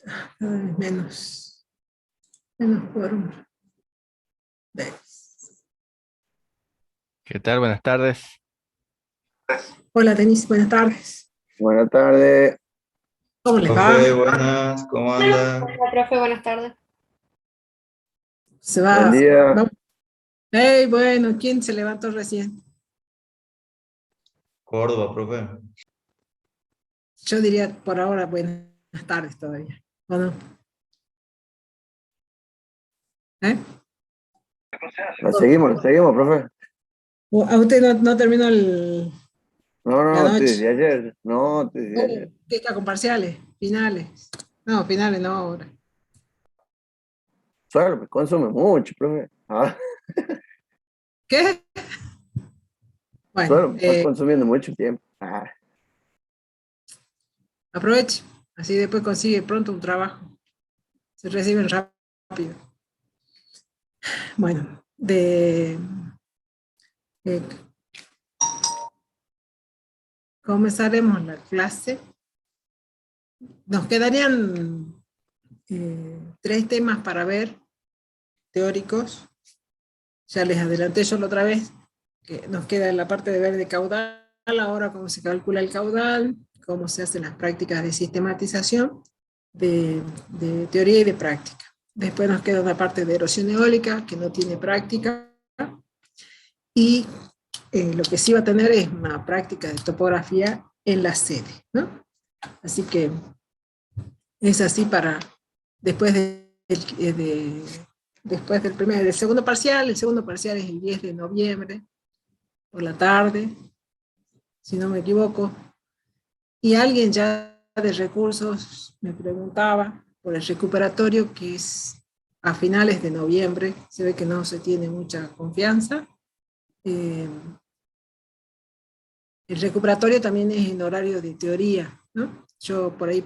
Cada vez menos quórum. ¿Qué tal? Buenas tardes. Hola, Denise, buenas tardes. Buenas tardes. ¿Cómo les Profe, va? buenas, ¿cómo anda? Hola, profe, buenas tardes. Se Buen va. día. Hey, bueno, ¿quién se levantó recién? Córdoba, profe. Yo diría por ahora buenas tardes todavía. ¿O no? ¿Eh? Lo seguimos, profe. ¿A usted no terminó la No, estoy noche? desde ayer. No, estoy desde ayer. ¿Qué está con parciales? ¿Finales? No, finales no ahora. Suelo, me consume mucho, profe. ¿Qué? Bueno, Suelo, me está consumiendo mucho tiempo. aproveche. Así después consigue pronto un trabajo. Se reciben rápido. Bueno, eh, comenzaremos la clase. Nos quedarían 3 temas para ver, teóricos. Ya les adelanté yo la otra vez, que nos queda en la parte de ver de caudal, ahora cómo se calcula el caudal, cómo se hacen las prácticas de sistematización, de teoría y de práctica. Después nos queda una parte de erosión eólica, que no tiene práctica, y lo que sí va a tener es una práctica de topografía en la sede, ¿no? Así que es así para después después del segundo parcial. El segundo parcial es el 10 de noviembre, por la tarde, si no me equivoco. Y alguien ya de recursos me preguntaba por el recuperatorio, que es a finales de noviembre. Se ve que no se tiene mucha confianza. El recuperatorio también es en horario de teoría, ¿no? Yo por ahí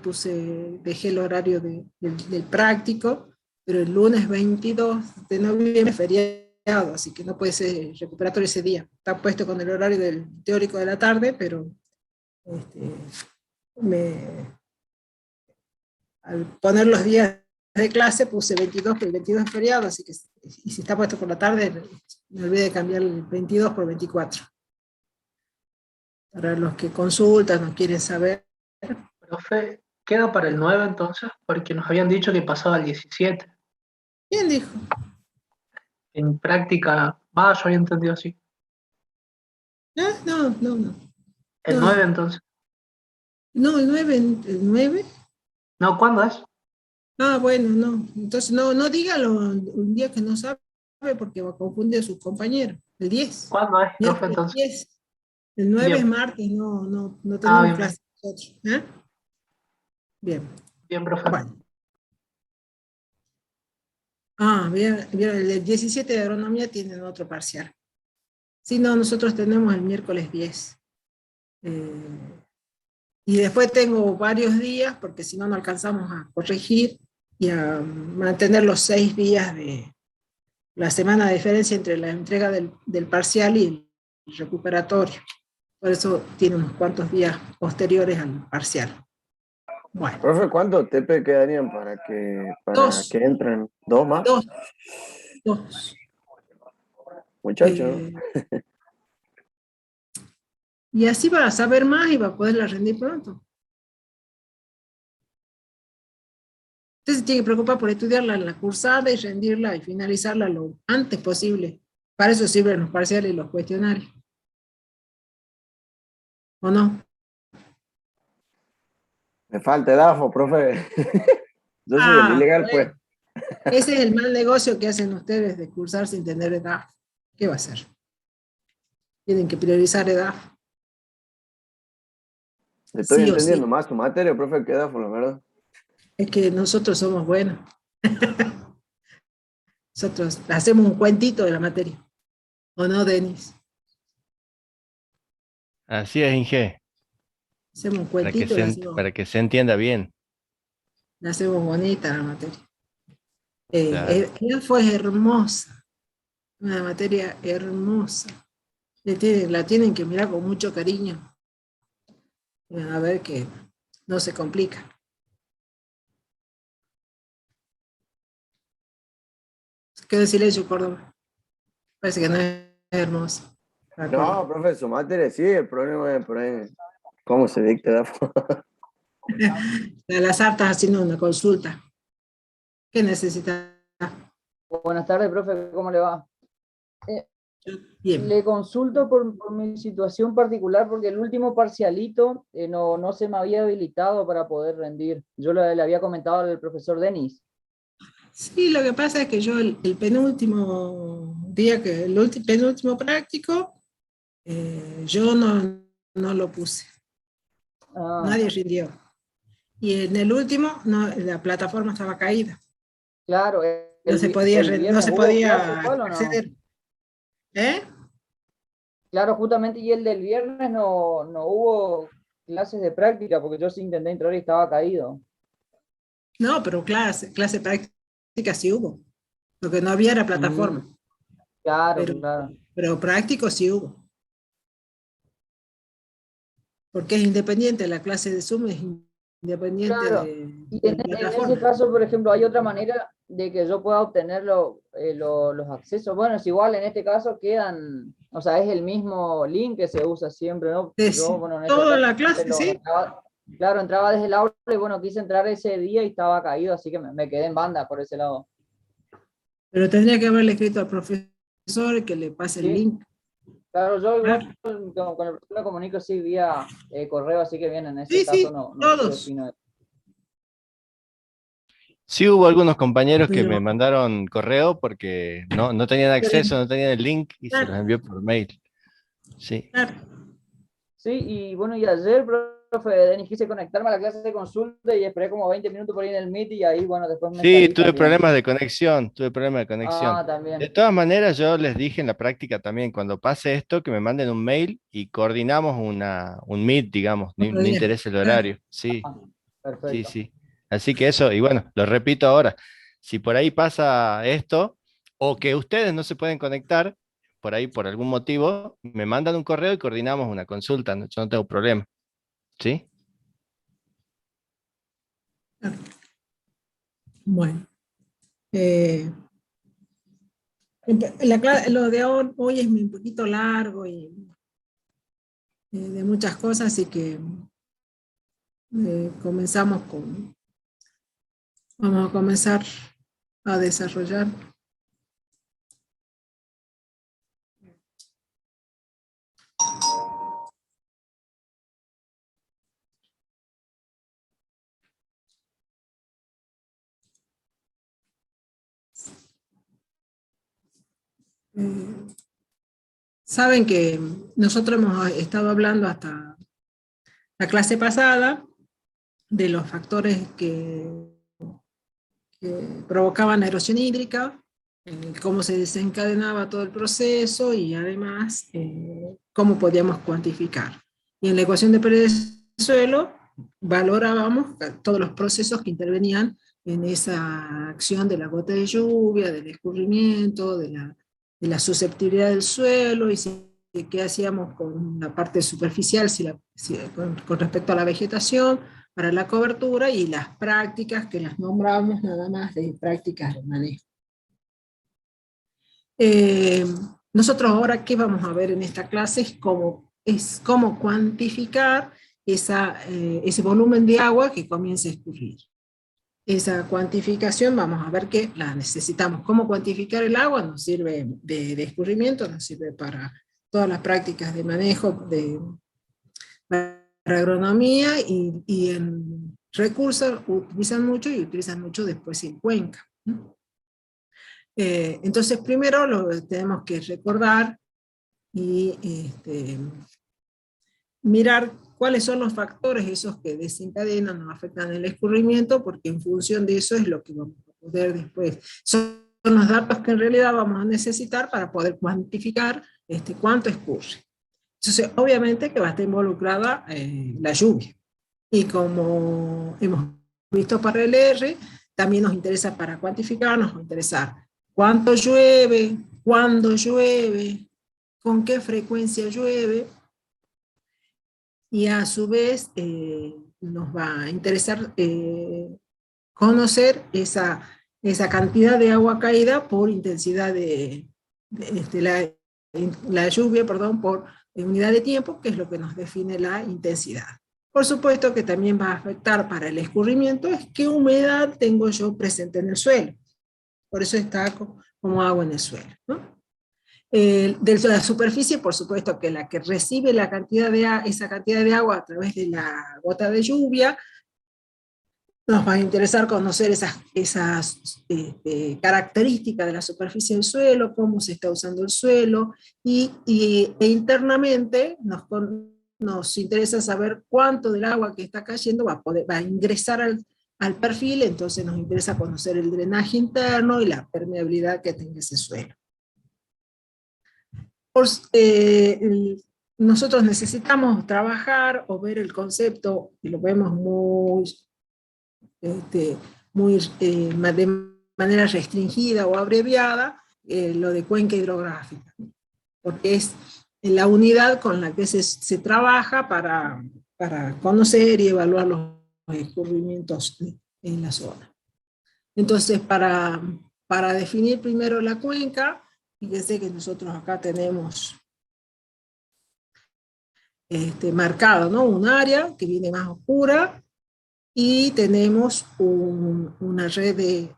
dejé el horario del práctico, pero el lunes 22 de noviembre es feriado, así que no puede ser recuperatorio ese día. Está puesto con el horario del teórico de la tarde, pero al poner los días de clase puse 22, porque el 22 es feriado, así que, y si está puesto por la tarde, me olvidé de cambiar el 22 por 24. Para los que consultan o quieren saber. Profe, queda para el 9 entonces, porque nos habían dicho que pasaba el 17. ¿Quién dijo? En práctica, yo había entendido así. No, no, no. El 9 entonces. No, el nueve. No, ¿cuándo es? Bueno, no. Entonces no dígalo un día que no sabe, porque va a confundir a sus compañeros. El 10. ¿Cuándo es, profe, Miércoles entonces? 10. El 9 es Bien. martes, no tenemos Bien, bien. clase nosotros. Bien. Bien, profe. Bueno. Bien, el 17 de agronomía tienen otro parcial. Sí, no, nosotros tenemos el miércoles 10. Y después tengo varios días, porque si no, no alcanzamos a corregir y a mantener los 6 días de la semana de diferencia entre la entrega del parcial y el recuperatorio. Por eso tiene unos cuantos días posteriores al parcial. Bueno. Profe, ¿cuántos TP quedarían para Dos. que entren? ¿2 más? Dos. Muchachos. Y así va a saber más y va a poderla rendir pronto. Usted se tiene que preocupar por estudiarla en la cursada y rendirla y finalizarla lo antes posible. Para eso sirven los parciales y los cuestionarios. ¿O no? Me falta EDAFO, profe. Yo soy el ilegal, pues. Ese es el mal negocio que hacen ustedes de cursar sin tener edad. ¿Qué va a hacer? Tienen que priorizar edad. Estoy Sí o entendiendo sí. más tu materia, profe, que EDAFO, la verdad. Es que nosotros somos buenos. Nosotros hacemos un cuentito de la materia. ¿O no, Denis? Así es, Inge, Hacemos un cuentito y para que se entienda bien. la hacemos bonita la materia. Claro. Ella fue hermosa. Una materia hermosa. La tienen que mirar con mucho cariño. A ver que no se complica. Quedó en silencio, Córdoba. Parece que no es hermoso. No, profe, su materia sí, el problema es por ahí cómo se dicta la forma. A las hartas haciendo una consulta. ¿Qué necesita? Buenas tardes, profe, ¿cómo le va? Bien. Le consulto por mi situación particular porque el último parcialito no se me había habilitado para poder rendir. Yo le había comentado al profesor Denis. Sí, lo que pasa es que yo el penúltimo día, penúltimo práctico, yo no lo puse. Ah, Nadie rindió. Y en el último, la plataforma estaba caída. claro, No se podía, el no viernes se hubo podía clase igual, ¿o no? acceder. ¿Eh? Claro, justamente, y el del viernes no hubo clases de práctica porque yo sí intenté entrar y estaba caído. No, pero clase práctica sí hubo. Lo que no había era plataforma. Claro, Pero, claro. pero práctico sí hubo. Porque es independiente, la clase de Zoom es independiente Claro, y de la en ese plataforma. caso, por ejemplo, hay otra manera de que yo pueda obtener los accesos. Bueno, es igual, en este caso quedan, o sea, es el mismo link que se usa siempre, ¿no? Yo, bueno, en este Toda caso, la clase, sí. claro, entraba desde el aula y bueno, quise entrar ese día y estaba caído, así que me quedé en banda por ese lado. Pero tendría que haberle escrito al profesor que le pase el Sí, link. claro, yo igual Claro. con el profesor me comunico sí vía correo, así que bien, en ese Sí, caso sí, no sé qué todos. opino. Sí hubo algunos compañeros que Pero, me mandaron correo porque no tenían acceso, no tenían el link y se los claro, envió por mail. Sí. claro. Sí, y bueno, y ayer, profe Denis, quise conectarme a la clase de consulta y esperé como 20 minutos por ahí en el Meet y ahí, bueno, después me Sí, salí también. tuve problemas de conexión. Ah, De también. todas maneras, yo les dije en la práctica también, cuando pase esto, que me manden un mail y coordinamos un meet, digamos, Otro no día. interesa el Claro. horario. Sí, Ah, sí, perfecto. sí. Así que eso, y bueno, lo repito ahora, si por ahí pasa esto, o que ustedes no se pueden conectar, por ahí por algún motivo, me mandan un correo y coordinamos una consulta, yo no tengo problema. ¿Sí? Bueno. Lo de hoy es un poquito largo y de muchas cosas, así que comenzamos vamos a comenzar a desarrollar. Saben que nosotros hemos estado hablando hasta la clase pasada de los factores que provocaban erosión hídrica, cómo se desencadenaba todo el proceso y además cómo podíamos cuantificar. Y en la ecuación de pérdida de suelo valorábamos todos los procesos que intervenían en esa acción de la gota de lluvia, del escurrimiento, de la susceptibilidad del suelo y qué hacíamos con la parte superficial con respecto a la vegetación, para la cobertura y las prácticas que las nombramos nada más de prácticas de manejo. Nosotros ahora, ¿qué vamos a ver en esta clase? Es cómo cuantificar ese volumen de agua que comienza a escurrir. Esa cuantificación vamos a ver que la necesitamos. ¿Cómo cuantificar el agua? Nos sirve de escurrimiento, nos sirve para todas las prácticas de manejo para agronomía y en recursos utilizan mucho y utilizan mucho después en Cuenca. Entonces primero lo tenemos que recordar y mirar cuáles son los factores esos que desencadenan o afectan el escurrimiento, porque en función de eso es lo que vamos a poder después. Son los datos que en realidad vamos a necesitar para poder cuantificar cuánto escurre. Entonces, obviamente que va a estar involucrada la lluvia. Y como hemos visto para el R, también nos interesa para cuantificar, nos va a interesar cuánto llueve, cuándo llueve, con qué frecuencia llueve, y a su vez nos va a interesar conocer esa cantidad de agua caída por intensidad la lluvia, perdón, por unidad de tiempo, que es lo que nos define la intensidad. Por supuesto que también va a afectar para el escurrimiento es qué humedad tengo yo presente en el suelo. Por eso está como agua en el suelo, ¿no? De la superficie, por supuesto que la que recibe esa cantidad de agua a través de la gota de lluvia, nos va a interesar conocer esas características de la superficie del suelo, cómo se está usando el suelo, e internamente nos interesa saber cuánto del agua que está cayendo va a ingresar al perfil, entonces nos interesa conocer el drenaje interno y la permeabilidad que tenga ese suelo. Nosotros necesitamos trabajar o ver el concepto, y lo vemos de manera restringida o abreviada, lo de cuenca hidrográfica, porque es la unidad con la que se trabaja para conocer y evaluar los escurrimientos en la zona. Entonces, para definir primero la cuenca, fíjense que nosotros acá tenemos marcado, ¿no? Un área que viene más oscura, y tenemos una red de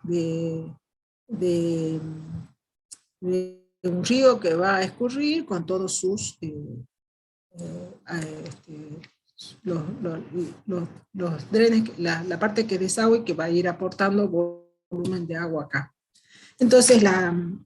un río que va a escurrir con todos sus los drenes, la parte que desagua y que va a ir aportando volumen de agua acá. Entonces, en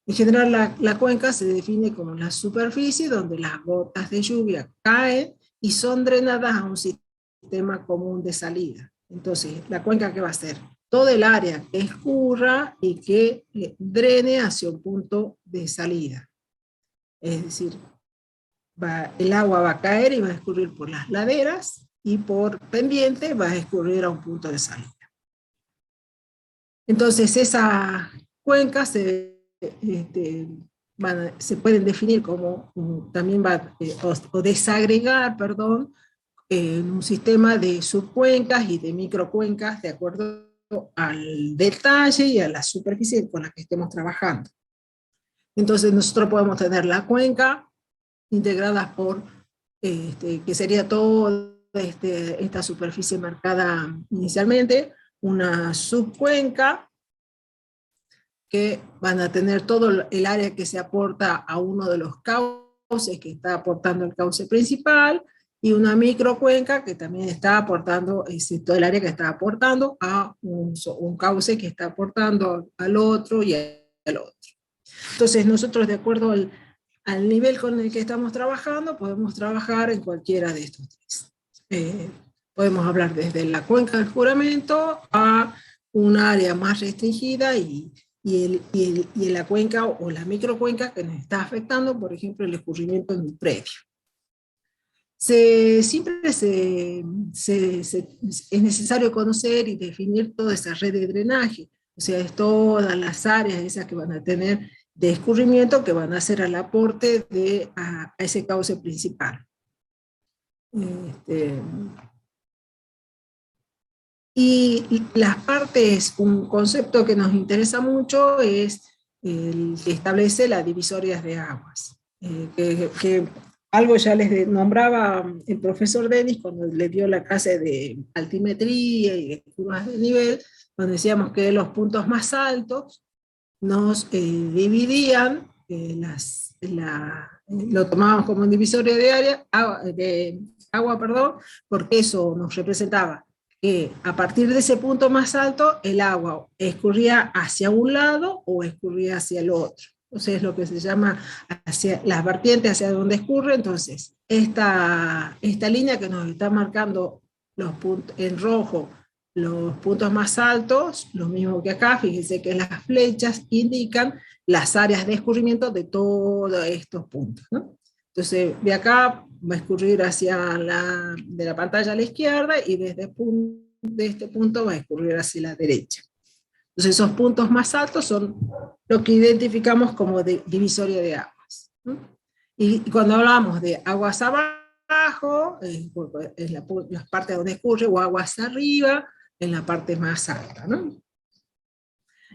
general la cuenca se define como la superficie donde las gotas de lluvia caen y son drenadas a un sistema común de salida. Entonces, la cuenca, ¿qué va a hacer? Todo el área que escurra y que drene hacia un punto de salida. Es decir, el agua va a caer y va a escurrir por las laderas, y por pendiente va a escurrir a un punto de salida. Entonces, esas cuencas se pueden definir como, también o desagregar, perdón, en un sistema de subcuencas y de microcuencas de acuerdo al detalle y a la superficie con la que estemos trabajando. Entonces nosotros podemos tener la cuenca integrada por, que sería toda esta superficie marcada inicialmente, una subcuenca que van a tener todo el área que se aporta a uno de los cauces que está aportando el cauce principal, y una microcuenca que también está aportando, todo el área que está aportando a un cauce que está aportando al otro y al otro. Entonces nosotros, de acuerdo al nivel con el que estamos trabajando, podemos trabajar en cualquiera de estos tres. Podemos hablar desde la cuenca del escurrimiento a un área más restringida y la cuenca o la microcuenca que nos está afectando, por ejemplo, el escurrimiento en un predio. Siempre es necesario conocer y definir toda esa red de drenaje, o sea, es todas las áreas esas que van a tener de escurrimiento que van a hacer al aporte a ese cauce principal. Y las partes, un concepto que nos interesa mucho es el que establece las divisorias de aguas, que algo ya les nombraba el profesor Denis cuando le dio la clase de altimetría y de curvas de nivel, donde decíamos que los puntos más altos nos dividían, lo tomábamos como divisoria de agua, porque eso nos representaba que a partir de ese punto más alto el agua escurría hacia un lado o escurría hacia el otro. Entonces es lo que se llama hacia las vertientes, hacia donde escurre. Entonces esta línea que nos está marcando los puntos en rojo, los puntos más altos, lo mismo que acá, fíjense que las flechas indican las áreas de escurrimiento de todos estos puntos, ¿no? Entonces de acá va a escurrir de la pantalla a la izquierda, y desde este punto va a escurrir hacia la derecha. Entonces esos puntos más altos son lo que identificamos como divisoria de aguas, ¿no? Y cuando hablamos de aguas abajo, es la parte donde escurre, o aguas arriba, en la parte más alta, ¿no?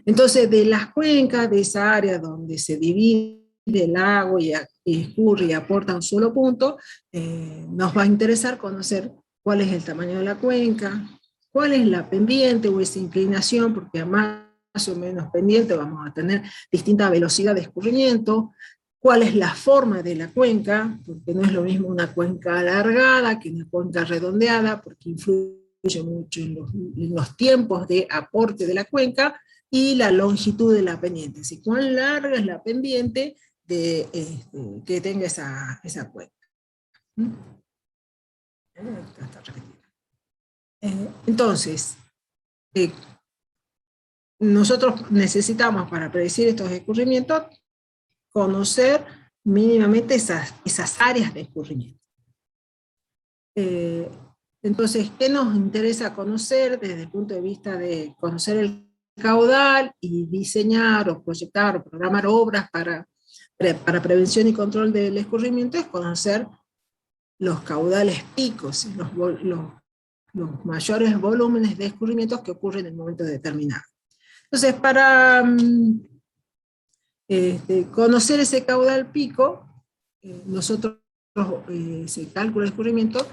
Entonces, de las cuencas, de esa área donde se divide el agua y escurre y aporta un solo punto, nos va a interesar conocer cuál es el tamaño de la cuenca, cuál es la pendiente o esa inclinación, porque a más o menos pendiente vamos a tener distinta velocidad de escurrimiento, cuál es la forma de la cuenca, porque no es lo mismo una cuenca alargada que una cuenca redondeada, porque influye mucho en los tiempos de aporte de la cuenca, y la longitud de la pendiente, si cuán larga es la pendiente que tenga esa cuenca. Entonces, nosotros necesitamos para predecir estos escurrimientos conocer mínimamente esas áreas de escurrimiento. Entonces, ¿qué nos interesa conocer desde el punto de vista de conocer el caudal y diseñar o proyectar o programar obras para prevención y control del escurrimiento? Es conocer los caudales picos, los mayores volúmenes de escurrimientos que ocurren en momentos determinados. Entonces, para conocer ese caudal pico, nosotros, ese cálculo de escurrimiento,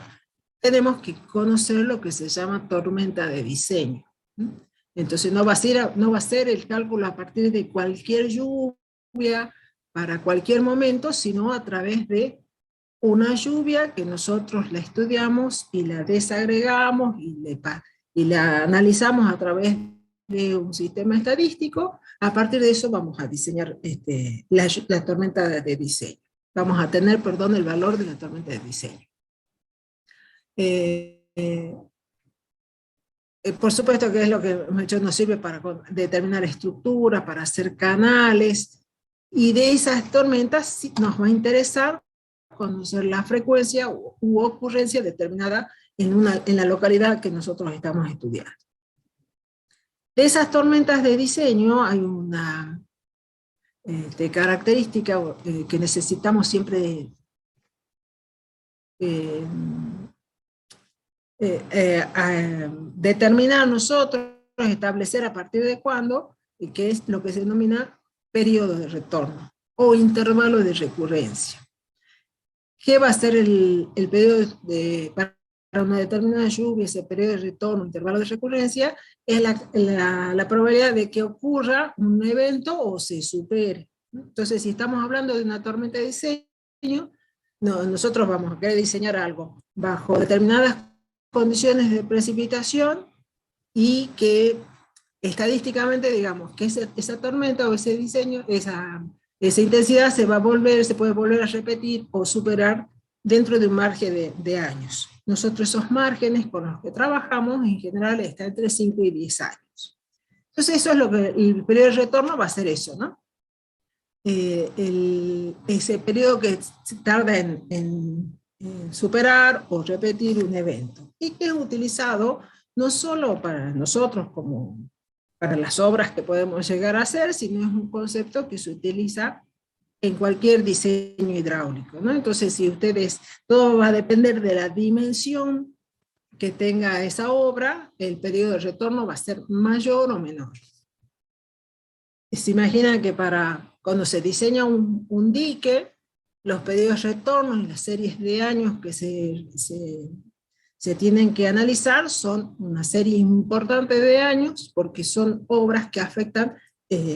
tenemos que conocer lo que se llama tormenta de diseño. Entonces no va a ser el cálculo a partir de cualquier lluvia, para cualquier momento, sino a través de una lluvia que nosotros la estudiamos y la desagregamos y la analizamos a través de un sistema estadístico. A partir de eso vamos a diseñar la tormenta de diseño. Vamos a tener, perdón, el valor de la tormenta de diseño. Por supuesto que es lo que nos sirve para determinar estructuras, para hacer canales, y de esas tormentas nos va a interesar conocer la frecuencia u ocurrencia determinada en la localidad que nosotros estamos estudiando. De esas tormentas de diseño hay una característica que necesitamos siempre determinar nosotros, establecer a partir de cuándo, que es lo que se denomina periodo de retorno o intervalo de recurrencia. ¿Qué va a ser el periodo para una determinada lluvia, ese periodo de retorno, intervalo de recurrencia? Es la probabilidad de que ocurra un evento o se supere. Entonces, si estamos hablando de una tormenta de diseño, nosotros vamos a querer diseñar algo bajo determinadas condiciones de precipitación y que estadísticamente, digamos, que esa tormenta o ese diseño, esa intensidad se puede volver a repetir o superar dentro de un margen de años. Nosotros esos márgenes con los que trabajamos en general están entre 5 y 10 años. Entonces eso es lo que el periodo de retorno va a ser eso, ¿no? Ese periodo que tarda en superar o repetir un evento, y que es utilizado no solo para nosotros como para las obras que podemos llegar a hacer, sino es un concepto que se utiliza en cualquier diseño hidráulico, ¿no? Entonces, si todo va a depender de la dimensión que tenga esa obra, el periodo de retorno va a ser mayor o menor. Se imagina que cuando se diseña un dique, los periodos de retorno y las series de años que se tienen que analizar son una serie importante de años, porque son obras que afectan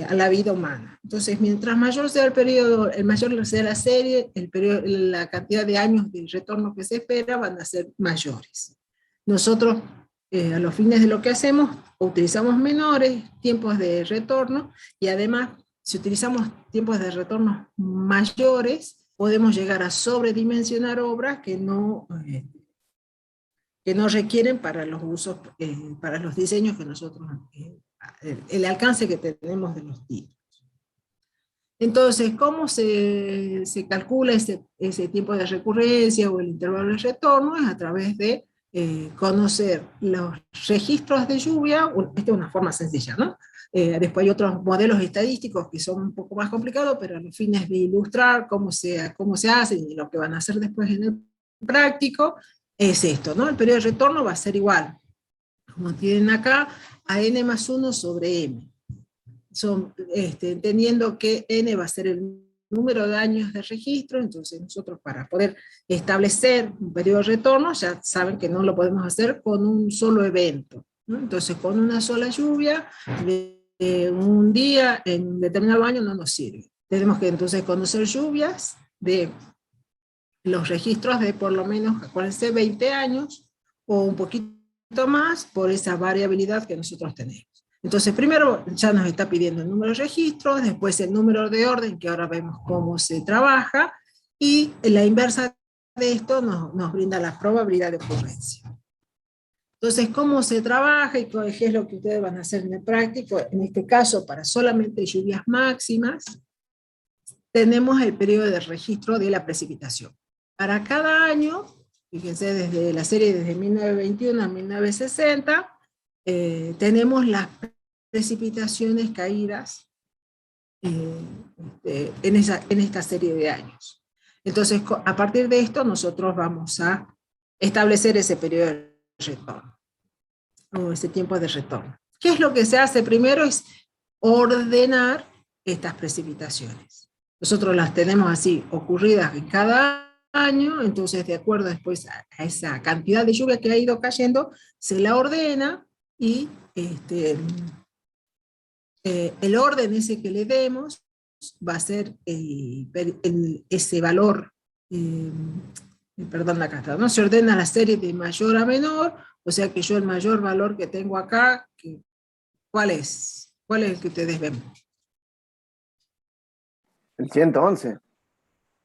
a la vida humana. Entonces, mientras mayor sea el periodo, mayor sea la serie, la cantidad de años de retorno que se espera van a ser mayores. Nosotros, a los fines de lo que hacemos, utilizamos menores tiempos de retorno, y además, si utilizamos tiempos de retorno mayores, podemos llegar a sobredimensionar obras que no requieren para los usos, para los diseños que nosotros, el alcance que tenemos de los títulos. Entonces, ¿cómo se calcula ese tiempo de recurrencia o el intervalo de retorno? Es a través de conocer los registros de lluvia. Esta es una forma sencilla, ¿no? Después hay otros modelos estadísticos que son un poco más complicados, pero a los fines de ilustrar cómo se hacen y lo que van a hacer después en el práctico, es esto, ¿no? El periodo de retorno va a ser igual, como tienen acá, a n más 1 sobre m. entendiendo que N va a ser el número de años de registro, entonces nosotros para poder establecer un periodo de retorno, ya saben que no lo podemos hacer con un solo evento, ¿no? Entonces con una sola lluvia, un día en un determinado año no nos sirve. Tenemos que entonces conocer lluvias de los registros de por lo menos, acuérdense, 20 años o un poquito más por esa variabilidad que nosotros tenemos. Entonces, primero ya nos está pidiendo el número de registros, después el número de orden, que ahora vemos cómo se trabaja, y la inversa de esto nos brinda la probabilidad de ocurrencia. Entonces, ¿cómo se trabaja y qué es lo que ustedes van a hacer en el práctico? En este caso, para solamente lluvias máximas, tenemos el periodo de registro de la precipitación. Para cada año, fíjense desde la serie desde 1921 a 1960, tenemos las precipitaciones caídas en esta serie de años. Entonces, a partir de esto, nosotros vamos a establecer ese periodo de retorno, o ese tiempo de retorno. ¿Qué es lo que se hace primero? Es ordenar estas precipitaciones. Nosotros las tenemos así, ocurridas en cada año, entonces de acuerdo después a esa cantidad de lluvia que ha ido cayendo, se la ordena, y el orden ese que le demos va a ser ese valor, perdón, acá está, ¿no? Se ordena la serie de mayor a menor, o sea que yo el mayor valor que tengo acá, ¿cuál es? ¿Cuál es el que ustedes ven? El 111.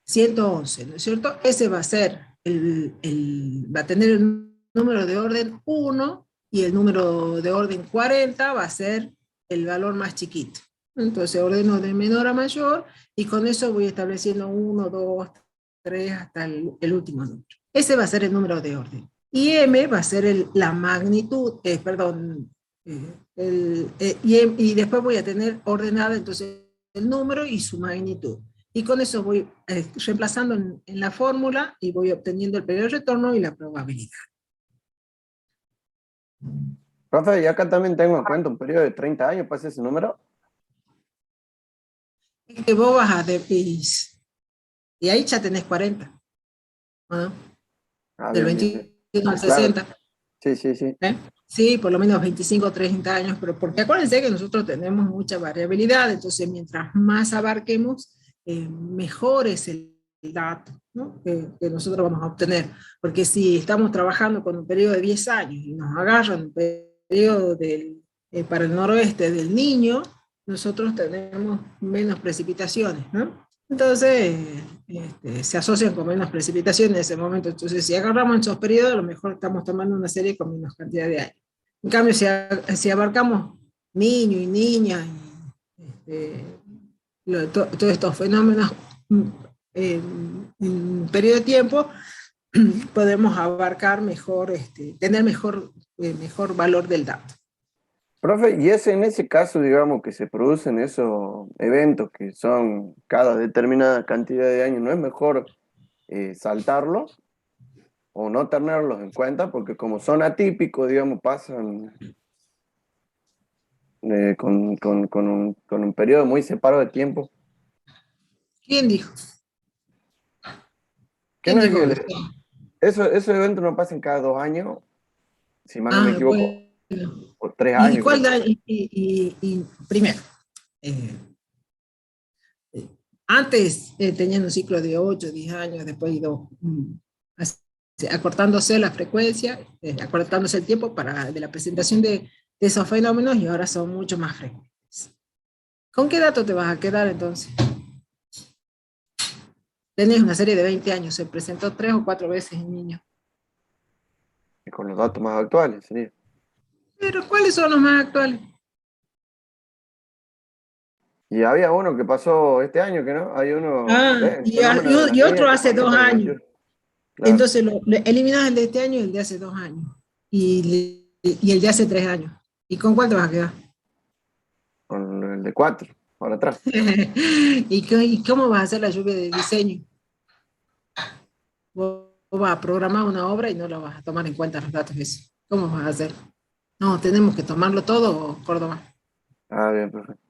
111, ¿no es cierto? Ese va a ser, va a tener el número de orden 1, y el número de orden 40 va a ser el valor más chiquito. Entonces ordeno de menor a mayor, y con eso voy estableciendo 1, 2, 3, hasta el último número. Ese va a ser el número de orden. Y M va a ser la magnitud, y después voy a tener ordenada entonces el número y su magnitud. Y con eso voy reemplazando en la fórmula, y voy obteniendo el periodo de retorno y la probabilidad. Profe, y acá también tengo en cuenta un periodo de 30 años, ¿pasa ese número? Es que vos vas y ahí ya tenés 40, ¿no? Del 21 al 60. Claro. Sí. Sí, por lo menos 25 o 30 años, pero porque acuérdense que nosotros tenemos mucha variabilidad, entonces mientras más abarquemos, mejor es el dato, ¿no? que nosotros vamos a obtener. Porque si estamos trabajando con un periodo de 10 años y nos agarran un periodo para el noroeste del Niño, nosotros tenemos menos precipitaciones, ¿no? Entonces, se asocian con menos precipitaciones en ese momento. Entonces, si agarramos esos periodos, a lo mejor estamos tomando una serie con menos cantidad de años. En cambio, si abarcamos niños y niñas, todos estos fenómenos en un periodo de tiempo, podemos abarcar mejor, tener mejor valor del dato. Profe, y en ese caso, digamos, que se producen esos eventos que son cada determinada cantidad de años, ¿no es mejor saltarlos o no tenerlos en cuenta? Porque como son atípicos, digamos, pasan con un periodo muy separado de tiempo. ¿Quién dijo? ¿Quién dijo? Esos eventos no pasan cada 2 años, si mal no me equivoco. Bueno. Por 3 años. Primero, antes tenían un ciclo de 8, 10 años, después ido acortándose la frecuencia, acortándose el tiempo de la presentación de esos fenómenos, y ahora son mucho más frecuentes. ¿Con qué dato te vas a quedar entonces? Tenés una serie de 20 años, se presentó 3 o 4 veces en niños. Y con los datos más actuales, sería. Pero ¿cuáles son los más actuales? Y había uno que pasó este año, que no, hay uno... y otro hace 2 años. Claro. Entonces eliminás el de este año y el de hace 2 años. Y el de hace 3 años. ¿Y con cuál te vas a quedar? Con el de 4, ahora atrás. ¿Y cómo vas a hacer la lluvia de diseño? Vos vas a programar una obra y no la vas a tomar en cuenta los datos de eso. ¿Cómo vas a hacer? No, tenemos que tomarlo todo, Córdoba. Ah, bien, perfecto.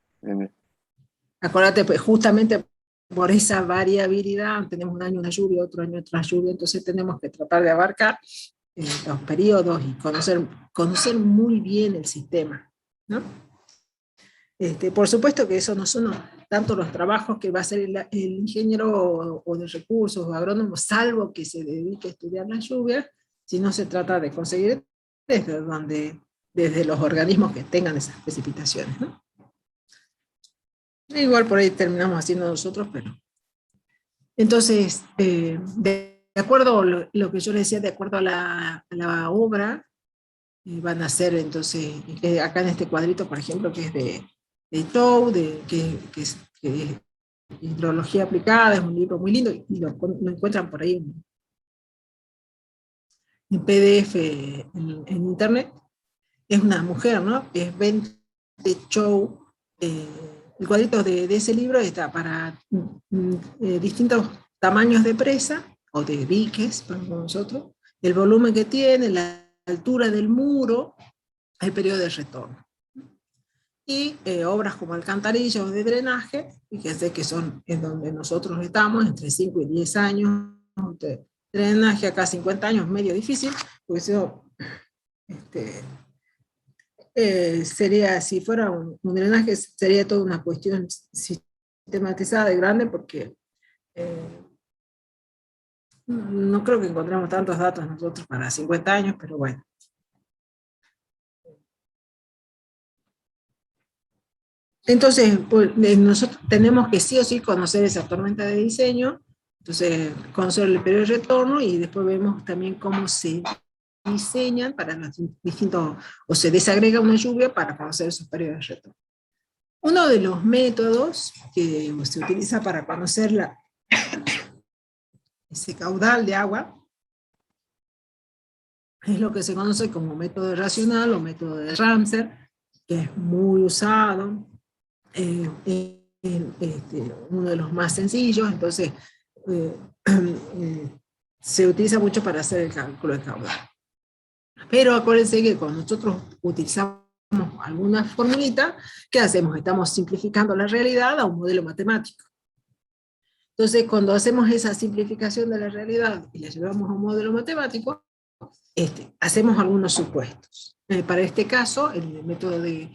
Acuérdate, pues justamente por esa variabilidad, tenemos un año una lluvia, otro año otra lluvia, entonces tenemos que tratar de abarcar los periodos y conocer muy bien el sistema, ¿no? Por supuesto que eso no son tanto los trabajos que va a hacer el ingeniero o de recursos o agrónomo, salvo que se dedique a estudiar las lluvias, sino se trata de conseguir desde los organismos que tengan esas precipitaciones, ¿no? Igual por ahí terminamos haciendo nosotros, pero... Entonces, de acuerdo a lo que yo le decía, de acuerdo a la obra, van a ser entonces, acá en este cuadrito, por ejemplo, que es de TOW, que es Hidrología Aplicada, es un libro muy lindo, y lo encuentran por ahí en PDF en internet. Es una mujer, ¿no? Es Bente Chow. El cuadrito de ese libro está para distintos tamaños de presa, o de diques, para nosotros, el volumen que tiene, la altura del muro, el periodo de retorno. Y obras como alcantarillas o de drenaje, fíjense que son en donde nosotros estamos, entre 5 y 10 años, de drenaje acá 50 años, medio difícil, porque si no, sería, si fuera un drenaje, sería toda una cuestión sistematizada y grande, porque no creo que encontremos tantos datos nosotros para 50 años, pero bueno. Entonces, pues, nosotros tenemos que sí o sí conocer esa tormenta de diseño, entonces conocer el periodo de retorno, y después vemos también cómo se diseñan para los distintos, o se desagrega una lluvia para conocer esos periodos de retorno. Uno de los métodos que se utiliza para conocer ese caudal de agua es lo que se conoce como método racional o método de Ramsey, que es muy usado. Uno de los más sencillos, entonces se utiliza mucho para hacer el cálculo de caudal. Pero acuérdense que cuando nosotros utilizamos alguna formulita, ¿qué hacemos? Estamos simplificando la realidad a un modelo matemático. Entonces, cuando hacemos esa simplificación de la realidad y la llevamos a un modelo matemático, hacemos algunos supuestos. Para este caso, el método de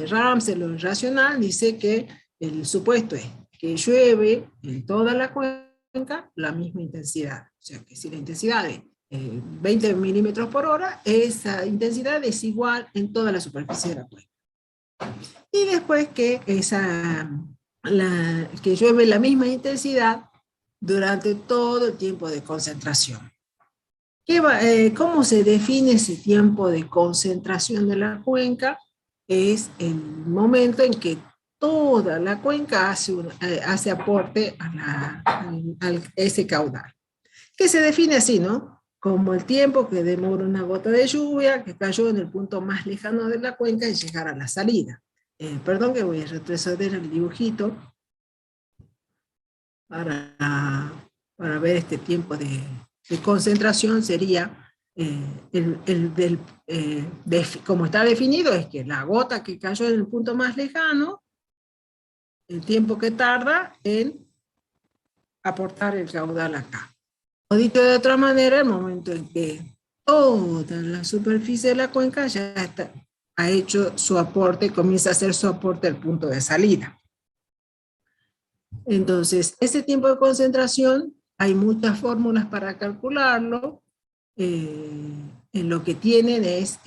Ramsey, lo racional, dice que el supuesto es que llueve en toda la cuenca la misma intensidad. O sea, que si la intensidad es 20 milímetros por hora, esa intensidad es igual en toda la superficie de la cuenca. Y después que, que llueve la misma intensidad durante todo el tiempo de concentración. ¿Cómo se define ese tiempo de concentración de la cuenca? Es el momento en que toda la cuenca hace aporte a ese caudal, que se define así, ¿no? Como el tiempo que demora una gota de lluvia que cayó en el punto más lejano de la cuenca y llegar a la salida. Perdón que voy a retroceder el dibujito para ver este tiempo de concentración. Sería como está definido, es que la gota que cayó en el punto más lejano, el tiempo que tarda en aportar el caudal acá. O dicho de otra manera, el momento en que toda la superficie de la cuenca ya ha hecho su aporte, comienza a hacer su aporte al punto de salida. Entonces, ese tiempo de concentración, hay muchas fórmulas para calcularlo. En lo que tienen es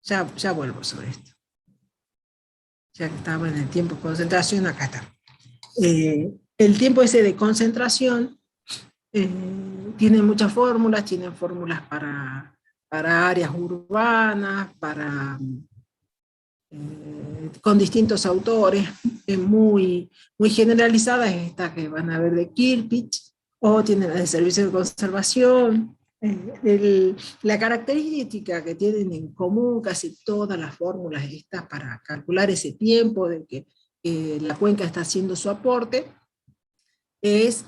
ya vuelvo sobre esto, ya que estaba en el tiempo de concentración, acá está. El tiempo ese de concentración tiene muchas fórmulas, tienen fórmulas para áreas urbanas, con distintos autores, muy generalizadas, esta que van a ver de Kirpich, o tienen la de servicio de conservación. La característica que tienen en común casi todas las fórmulas estas para calcular ese tiempo de que la cuenca está haciendo su aporte es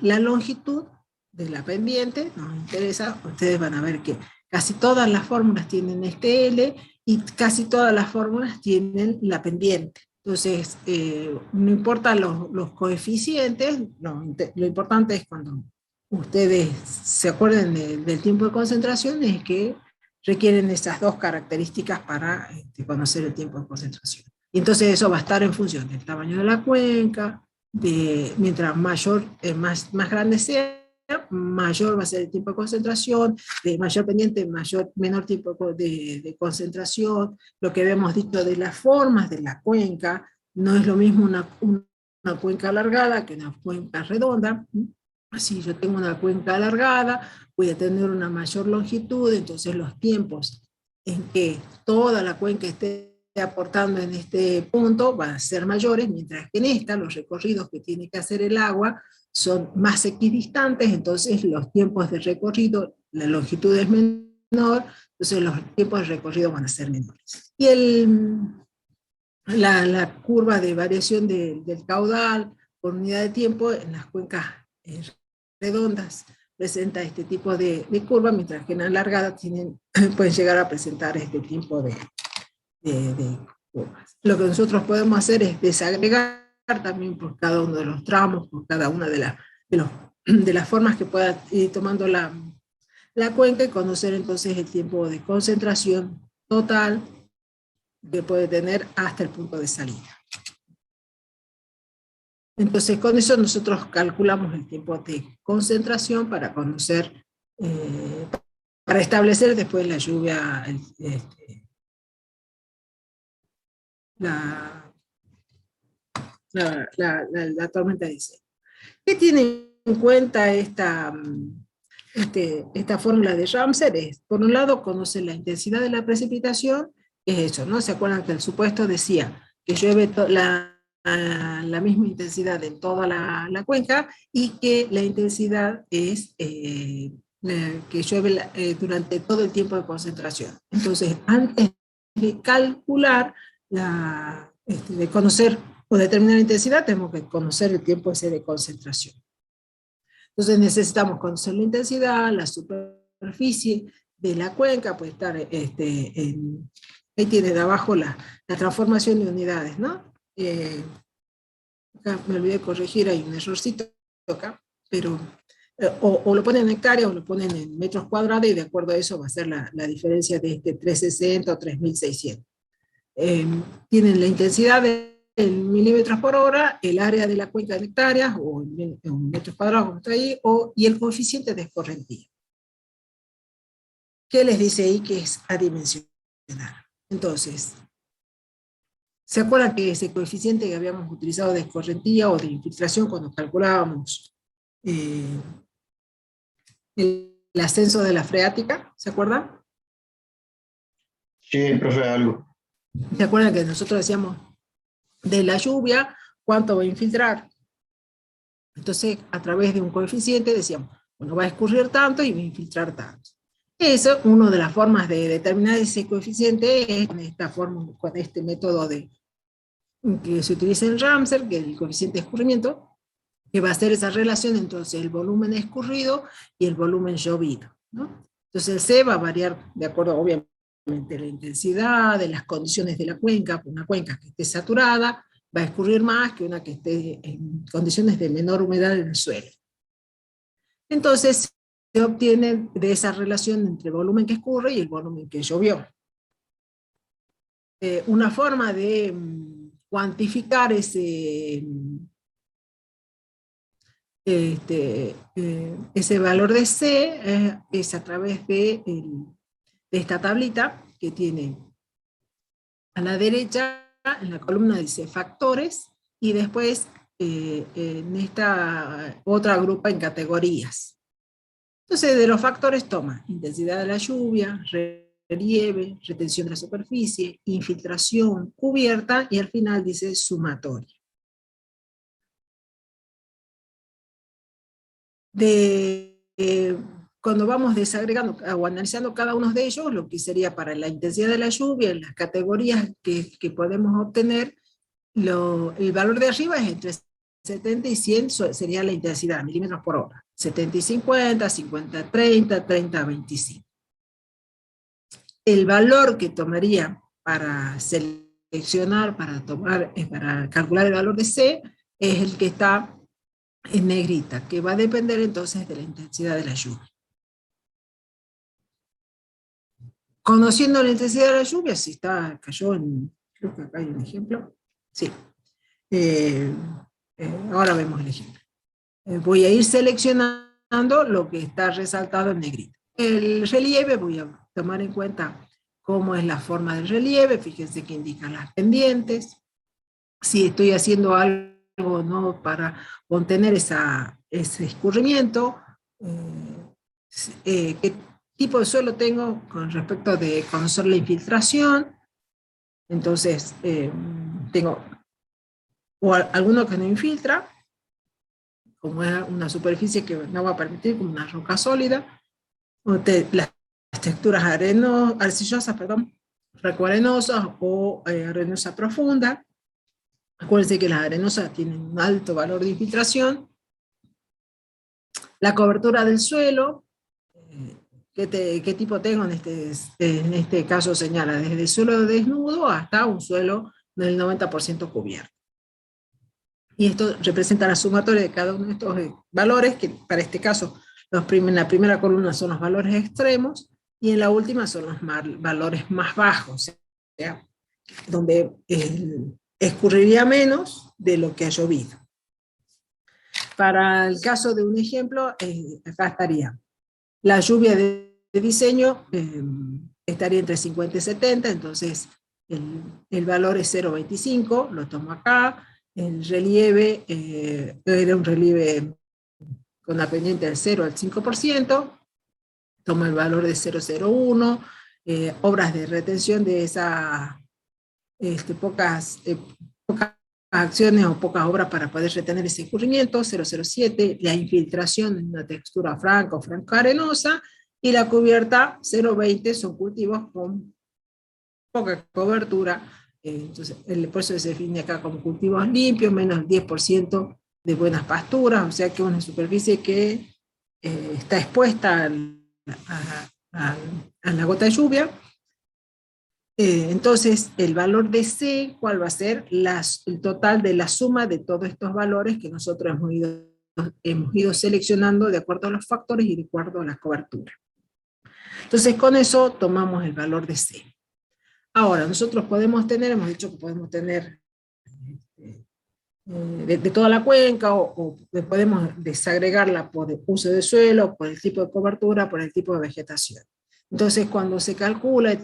la longitud de la pendiente. Nos interesa, ustedes van a ver que Casi todas las fórmulas tienen este L y casi todas las fórmulas tienen la pendiente. Entonces, no importa los coeficientes, lo importante es cuando ustedes se acuerden del tiempo de concentración, es que requieren esas dos características para conocer el tiempo de concentración. Y entonces eso va a estar en función del tamaño de la cuenca, mientras más grande sea, mayor va a ser el tiempo de concentración, de mayor pendiente, menor tiempo de concentración. Lo que habíamos dicho de las formas de la cuenca, no es lo mismo una cuenca alargada que una cuenca redonda. Si yo tengo una cuenca alargada, voy a tener una mayor longitud, entonces los tiempos en que toda la cuenca esté aportando en este punto van a ser mayores, mientras que en esta los recorridos que tiene que hacer el agua son más equidistantes, entonces los tiempos de recorrido, la longitud es menor, entonces los tiempos de recorrido van a ser menores. Y la curva de variación del caudal por unidad de tiempo en las cuencas redondas presenta este tipo de curva, mientras que en alargadas pueden llegar a presentar este tipo de curvas. Lo que nosotros podemos hacer es desagregar también por cada uno de los tramos, por cada una de las formas que pueda ir tomando la cuenca, y conocer entonces el tiempo de concentración total que puede tener hasta el punto de salida. Entonces con eso nosotros calculamos el tiempo de concentración para conocer, para establecer después la lluvia, la tormenta de cielo. ¿Qué tiene en cuenta esta fórmula de Ramsey? Por un lado, conoce la intensidad de la precipitación, que es eso, ¿no? ¿Se acuerdan que el supuesto decía que llueve la misma intensidad en toda la cuenca, y que la intensidad es que llueve durante todo el tiempo de concentración? Entonces, antes de calcular, de conocer o determinar la intensidad, tenemos que conocer el tiempo ese de concentración. Entonces necesitamos conocer la intensidad, la superficie de la cuenca, puede estar, ahí tiene de abajo la transformación de unidades, ¿no? Acá me olvidé de corregir, hay un errorcito acá, pero o lo ponen en hectáreas o lo ponen en metros cuadrados, y de acuerdo a eso va a ser la diferencia de 360 o 3600. Tienen la intensidad en milímetros por hora, el área de la cuenca en hectáreas o en metros cuadrados, como está ahí, y el coeficiente de escorrentía. ¿Qué les dice ahí que es adimensionar? Entonces, ¿se acuerdan que ese coeficiente que habíamos utilizado de escorrentía o de infiltración cuando calculábamos el ascenso de la freática? ¿Se acuerdan? Sí, profe, algo. ¿Se acuerdan que nosotros decíamos de la lluvia cuánto va a infiltrar? Entonces, a través de un coeficiente decíamos, bueno, va a escurrir tanto y va a infiltrar tanto. Eso, una de las formas de determinar ese coeficiente es con esta forma, con este método que se utiliza en Ramsey, que es el coeficiente de escurrimiento, que va a hacer esa relación entre el volumen escurrido y el volumen llovido, ¿no? Entonces el C va a variar de acuerdo, obviamente, la intensidad, de las condiciones de la cuenca. Una cuenca que esté saturada va a escurrir más que una que esté en condiciones de menor humedad en el suelo. Entonces se obtiene de esa relación entre el volumen que escurre y el volumen que llovió. Una forma de cuantificar ese valor de C es a través de esta tablita que tiene a la derecha, en la columna dice factores, y después en esta otra agrupa en categorías. Entonces de los factores toma intensidad de la lluvia, relieve, retención de la superficie, infiltración, cubierta, y al final dice sumatoria. Cuando vamos desagregando o analizando cada uno de ellos, lo que sería para la intensidad de la lluvia, las categorías que podemos obtener, el valor de arriba es entre 70 y 100, sería la intensidad, milímetros por hora. 70 y 50, 50 a 30, 30 a 25. el valor que tomaría para seleccionar, para calcular el valor de C, es el que está en negrita, que va a depender entonces de la intensidad de la lluvia. Conociendo la intensidad de la lluvia, si cayó en, creo que acá hay un ejemplo, sí. Ahora vemos el ejemplo. Voy a ir seleccionando lo que está resaltado en negrita. El relieve, voy a tomar en cuenta cómo es la forma del relieve, fíjense que indican las pendientes, si estoy haciendo algo, ¿no?, para contener ese escurrimiento, qué tipo de suelo tengo con respecto de conocer la infiltración. Entonces, tengo alguno que no infiltra, como es una superficie que no va a permitir, como una roca sólida, o las texturas arcillosas, recuarenosas o arenosa profunda. Acuérdense que las arenosas tienen un alto valor de infiltración. La cobertura del suelo, ¿qué tipo tengo? En este caso señala desde el suelo desnudo hasta un suelo del 90% cubierto. Y esto representa la sumatoria de cada uno de estos valores, que para este caso en la primera columna son los valores extremos, y en la última son los valores más bajos, o sea, donde escurriría menos de lo que ha llovido. Para el caso de un ejemplo, acá estaría la lluvia de diseño, estaría entre 50 y 70, entonces el valor es 0,25, lo tomo acá. El relieve era un relieve con la pendiente del 0 al 5%, tomo el valor de 0,01, obras de retención de esas pocas acciones o pocas obras para poder retener ese escurrimiento, 0,07, la infiltración en una textura franca o franco-arenosa, y la cubierta 0,20, son cultivos con poca cobertura. Entonces, por eso se define acá como cultivos limpios, menos el 10% de buenas pasturas, o sea que es una superficie que está expuesta a la gota de lluvia. Entonces, el valor de C, ¿cuál va a ser? El total de la suma de todos estos valores que nosotros hemos ido seleccionando de acuerdo a los factores y de acuerdo a la cobertura. Entonces, con eso tomamos el valor de C. Ahora, nosotros hemos dicho que podemos tener de toda la cuenca, o podemos desagregarla por el uso de suelo, por el tipo de cobertura, por el tipo de vegetación. Entonces, cuando se calcula,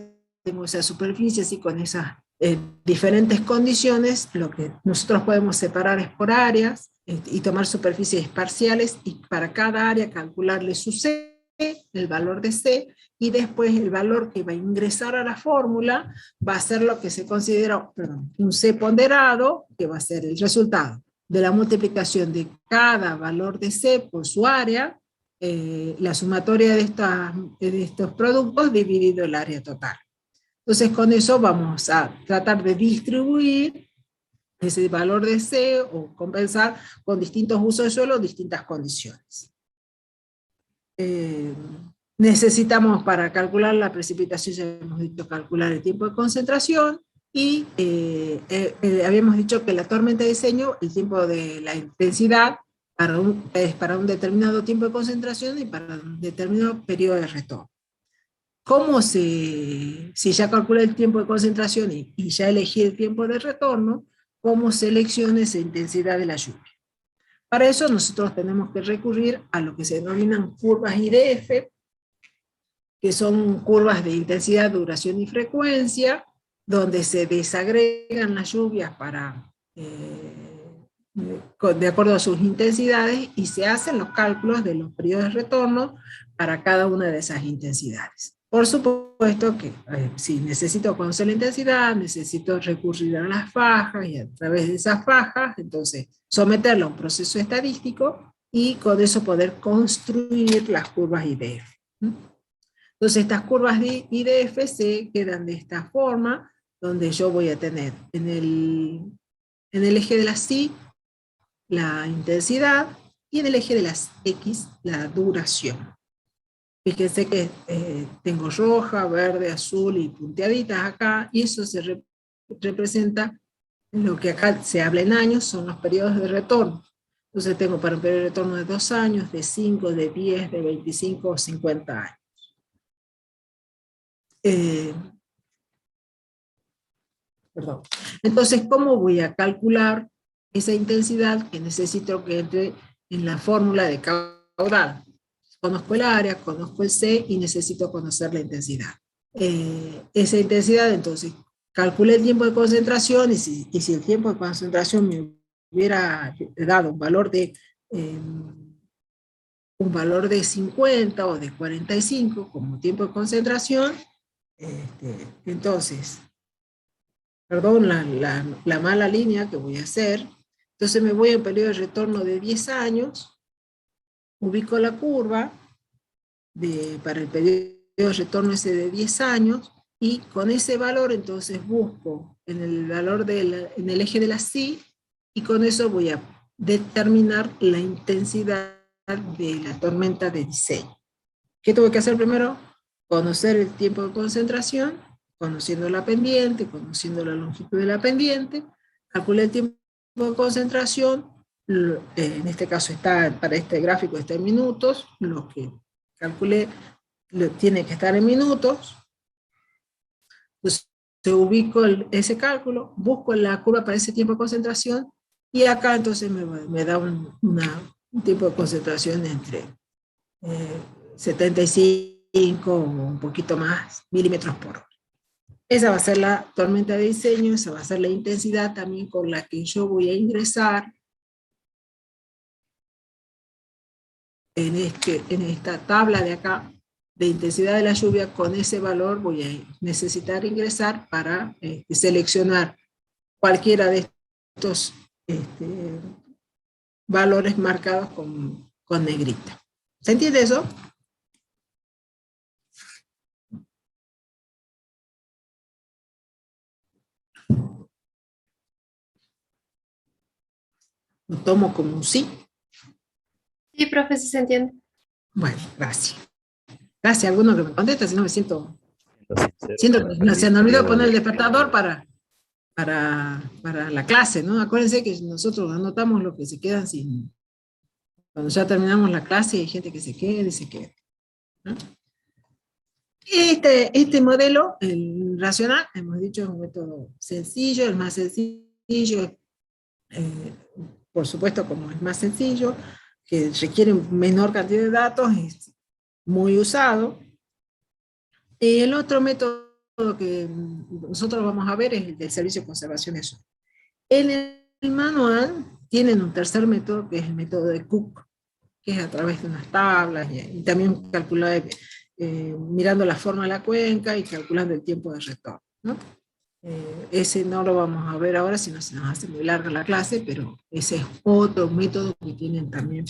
tengo esa superficie así con esas diferentes condiciones, lo que nosotros podemos separar es por áreas y tomar superficies parciales, y para cada área calcularle su C, el valor de C, y después el valor que va a ingresar a la fórmula va a ser lo que se considera un C ponderado, que va a ser el resultado de la multiplicación de cada valor de C por su área, la sumatoria de estos productos dividido el área total. Entonces, con eso vamos a tratar de distribuir ese valor de C o compensar con distintos usos de suelo, distintas condiciones. Necesitamos, para calcular la precipitación, ya hemos dicho calcular el tiempo de concentración, y habíamos dicho que la tormenta de diseño, el tiempo de la intensidad es para un determinado tiempo de concentración y para un determinado periodo de retorno. Si ya calculé el tiempo de concentración y ya elegí el tiempo de retorno, ¿cómo selecciono esa intensidad de la lluvia? Para eso nosotros tenemos que recurrir a lo que se denominan curvas IDF, que son curvas de intensidad, duración y frecuencia, donde se desagregan las lluvias de acuerdo a sus intensidades, y se hacen los cálculos de los periodos de retorno para cada una de esas intensidades. Por supuesto que si necesito conocer la intensidad, necesito recurrir a las fajas, y a través de esas fajas, entonces someterlo a un proceso estadístico, y con eso poder construir las curvas IDF. Entonces estas curvas de IDF se quedan de esta forma, donde yo voy a tener en el eje de las Y la intensidad, y en el eje de las X la duración. Fíjense que tengo roja, verde, azul y punteaditas acá, y eso se representa lo que acá se habla en años, son los periodos de retorno. Entonces tengo para un periodo de retorno de 2 años, de 5, de 10, de 25 o 50 años. Perdón. Entonces, ¿cómo voy a calcular esa intensidad que necesito que entre en la fórmula de caudal? Conozco el área, conozco el C y necesito conocer la intensidad. Esa intensidad, entonces, calculé el tiempo de concentración y si el tiempo de concentración me hubiera dado un valor de 50 o de 45 como tiempo de concentración, entonces, perdón la mala línea que voy a hacer, entonces me voy a un periodo de retorno de 10 años, ubico la curva para el periodo de retorno ese de 10 años, y con ese valor entonces busco en el valor en el eje de la psi, y con eso voy a determinar la intensidad de la tormenta de diseño. ¿Qué tuve que hacer primero? Conocer el tiempo de concentración, conociendo la pendiente, conociendo la longitud de la pendiente, calculé el tiempo de concentración, en este caso para este gráfico está en minutos, lo que calculé tiene que estar en minutos. Entonces ubico ese cálculo, busco la curva para ese tiempo de concentración, y acá entonces me da un tiempo de concentración entre 75 o un poquito más milímetros por hora. Esa va a ser la tormenta de diseño, esa va a ser la intensidad también con la que yo voy a ingresar en esta tabla de acá de intensidad de la lluvia. Con ese valor voy a necesitar ingresar para seleccionar cualquiera de estos valores marcados con negrita. ¿Se entiende eso? Lo tomo como un sí. Sí, profe, sí se entiende. Bueno, gracias. Gracias, alguno que me conteste, si no me siento que se me olvidó poner el despertador para la clase, ¿no? Acuérdense que nosotros anotamos lo que se quedan sin. Cuando ya terminamos la clase hay gente que se queda y se queda, ¿no? Este modelo, el racional, hemos dicho, es un método sencillo, el más sencillo, por supuesto, como es más sencillo, que requiere menor cantidad de datos, es muy usado. El otro método que nosotros vamos a ver es el del servicio de conservación de suelo. En el manual tienen un tercer método, que es el método de Cook, que es a través de unas tablas y también calcular, mirando la forma de la cuenca y calculando el tiempo de retorno, ¿no? Ese no lo vamos a ver ahora, si no se nos hace muy larga la clase, pero ese es otro método que tienen también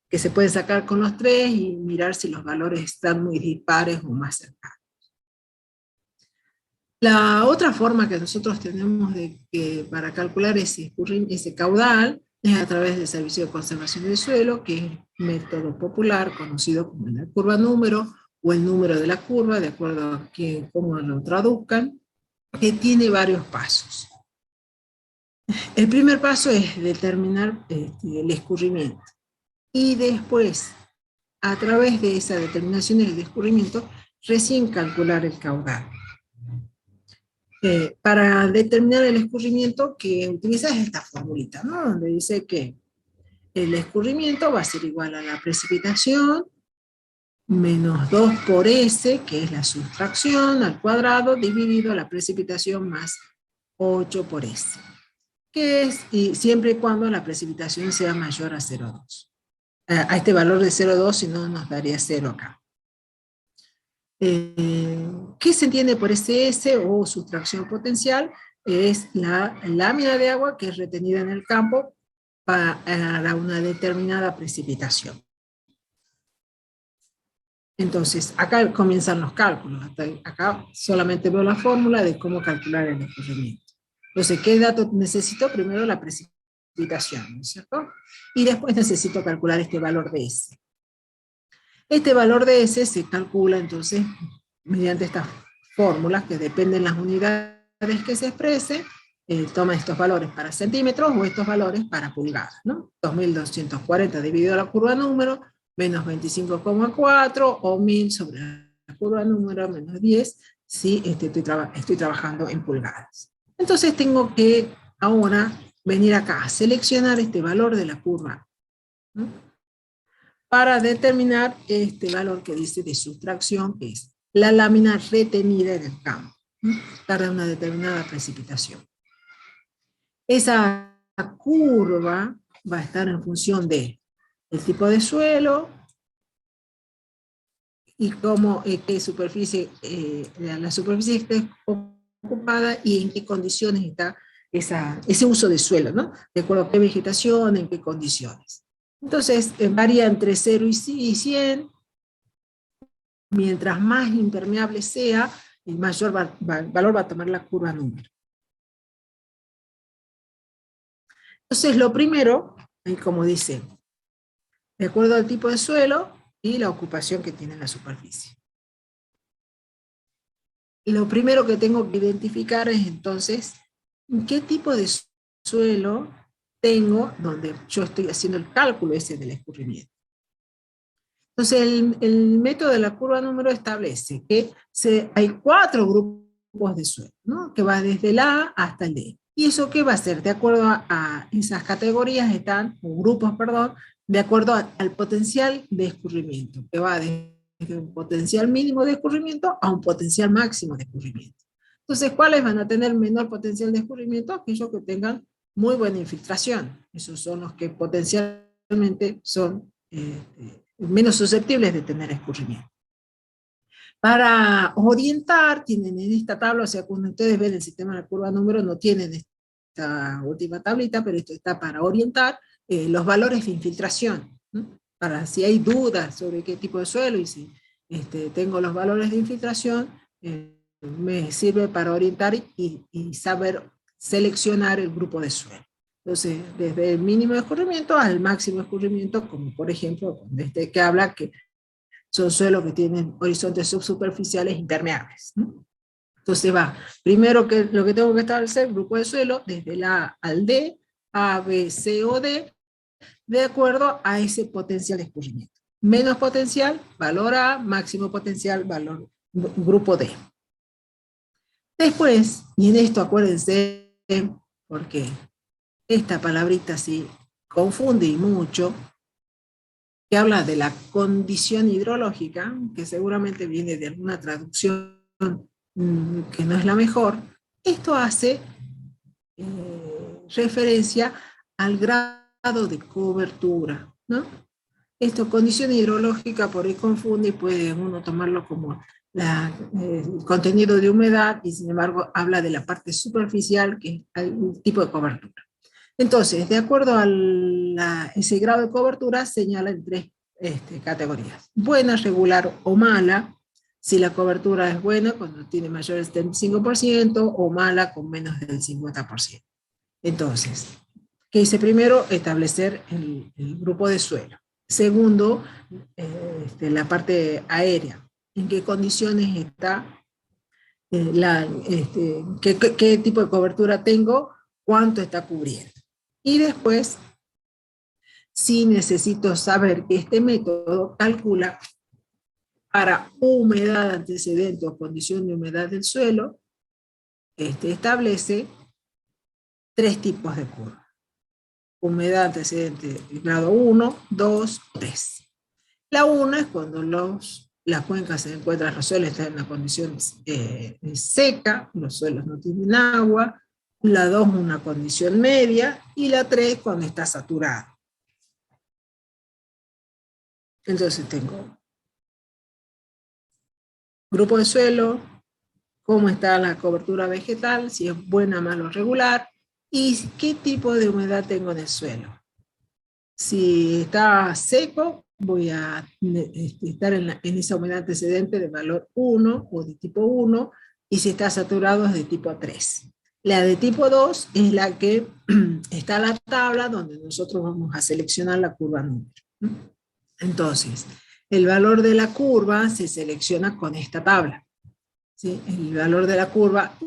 que se puede sacar con los tres y mirar si los valores están muy dispares o más cercanos. La otra forma que nosotros tenemos para calcular ese caudal es a través del servicio de conservación del suelo, que es el método popular conocido como la curva número o el número de la curva, de acuerdo a cómo lo traduzcan, que tiene varios pasos. El primer paso es determinar el escurrimiento, y después, a través de esa determinación del escurrimiento, recién calcular el caudal. Para determinar el escurrimiento, que utiliza es esta formulita, ¿no? Donde dice que el escurrimiento va a ser igual a la precipitación menos 2 por S, que es la sustracción al cuadrado, dividido la precipitación más 8 por S, que es y siempre y cuando la precipitación sea mayor a 0,2. A este valor de 0,2, si no nos daría 0 acá. ¿Qué se entiende por SS o sustracción potencial? Es la lámina de agua que es retenida en el campo para una determinada precipitación. Entonces, acá comienzan los cálculos. Acá solamente veo la fórmula de cómo calcular el escurrimiento. Entonces, ¿qué dato necesito? Primero la precipitación, ¿no es cierto? Y después necesito calcular este valor de S. Este valor de S se calcula entonces mediante estas fórmulas que dependen de las unidades que se expresen, toma estos valores para centímetros o estos valores para pulgadas, ¿no? 2240 dividido la curva número, menos 25,4 o 1000 sobre la curva número menos 10, si estoy trabajando en pulgadas. Entonces tengo que ahora venir acá a seleccionar este valor de la curva, ¿no? Para determinar este valor que dice de sustracción, que es la lámina retenida en el campo, ¿no? Para una determinada precipitación. Esa curva va a estar en función de el tipo de suelo y cómo, qué superficie, la superficie esté ocupada y en qué condiciones está ese uso de suelo, ¿no? De acuerdo a qué vegetación, en qué condiciones. Entonces, varía entre 0 y 100. Mientras más impermeable sea, el mayor valor va a tomar la curva número. Entonces, lo primero, como dice, de acuerdo al tipo de suelo y la ocupación que tiene la superficie. Lo primero que tengo que identificar es entonces qué tipo de suelo tengo donde yo estoy haciendo el cálculo ese del escurrimiento. Entonces el método de la curva número establece que hay 4 grupos de suelo, ¿no? Que va desde el A hasta el D. ¿Y eso qué va a hacer? De acuerdo a esas categorías están, o grupos, perdón, de acuerdo al potencial de escurrimiento, que va desde un potencial mínimo de escurrimiento a un potencial máximo de escurrimiento. Entonces, ¿cuáles van a tener menor potencial de escurrimiento? Aquellos que tengan muy buena infiltración. Esos son los que potencialmente son menos susceptibles de tener escurrimiento. Para orientar, tienen en esta tabla, o sea, cuando ustedes ven el sistema de la curva número, no tienen esta última tablita, pero esto está para orientar los valores de infiltración, ¿no? Para si hay dudas sobre qué tipo de suelo, y si tengo los valores de infiltración, me sirve para orientar y saber seleccionar el grupo de suelo. Entonces, desde el mínimo de escurrimiento al máximo de escurrimiento, como por ejemplo, este que habla que son suelos que tienen horizontes subsuperficiales impermeables, ¿no? Entonces va, primero lo que tengo que establecer, grupo de suelo, desde el A al D, A, B, C o D, de acuerdo a ese potencial de escurrimiento. Menos potencial, valor A, máximo potencial, valor grupo D. Después, y en esto acuérdense, porque esta palabrita sí confunde y mucho, que habla de la condición hidrológica, que seguramente viene de alguna traducción que no es la mejor. Esto hace referencia al grado de cobertura, ¿no? Esto, condición hidrológica, por ahí confunde y puede uno tomarlo como el contenido de humedad, y sin embargo habla de la parte superficial, que es el tipo de cobertura. Entonces, de acuerdo a ese grado de cobertura, señala en 3 categorías. Buena, regular o mala. Si la cobertura es buena, cuando tiene mayor del 75%, o mala con menos del 50%. Entonces, ¿qué hice primero? Establecer el grupo de suelo. Segundo, la parte aérea. ¿En qué condiciones está? ¿Qué tipo de cobertura tengo? ¿Cuánto está cubriendo? Y después, si necesito saber que este método calcula para humedad antecedente o condición de humedad del suelo, establece 3 tipos de curva. Humedad antecedente de grado 1, 2, 3. La 1 es cuando las cuencas se encuentran, los suelos están en una condición seca, los suelos no tienen agua. La 2 una condición media, y la 3 cuando está saturado. Entonces tengo grupo de suelo, cómo está la cobertura vegetal, si es buena, mala o regular, y qué tipo de humedad tengo en el suelo. Si está seco, voy a estar en esa humedad antecedente de valor 1 o de tipo 1, y si está saturado es de tipo 3. La de tipo 2 es la que está en la tabla donde nosotros vamos a seleccionar la curva número. Entonces, el valor de la curva se selecciona con esta tabla, ¿sí? El valor de la curva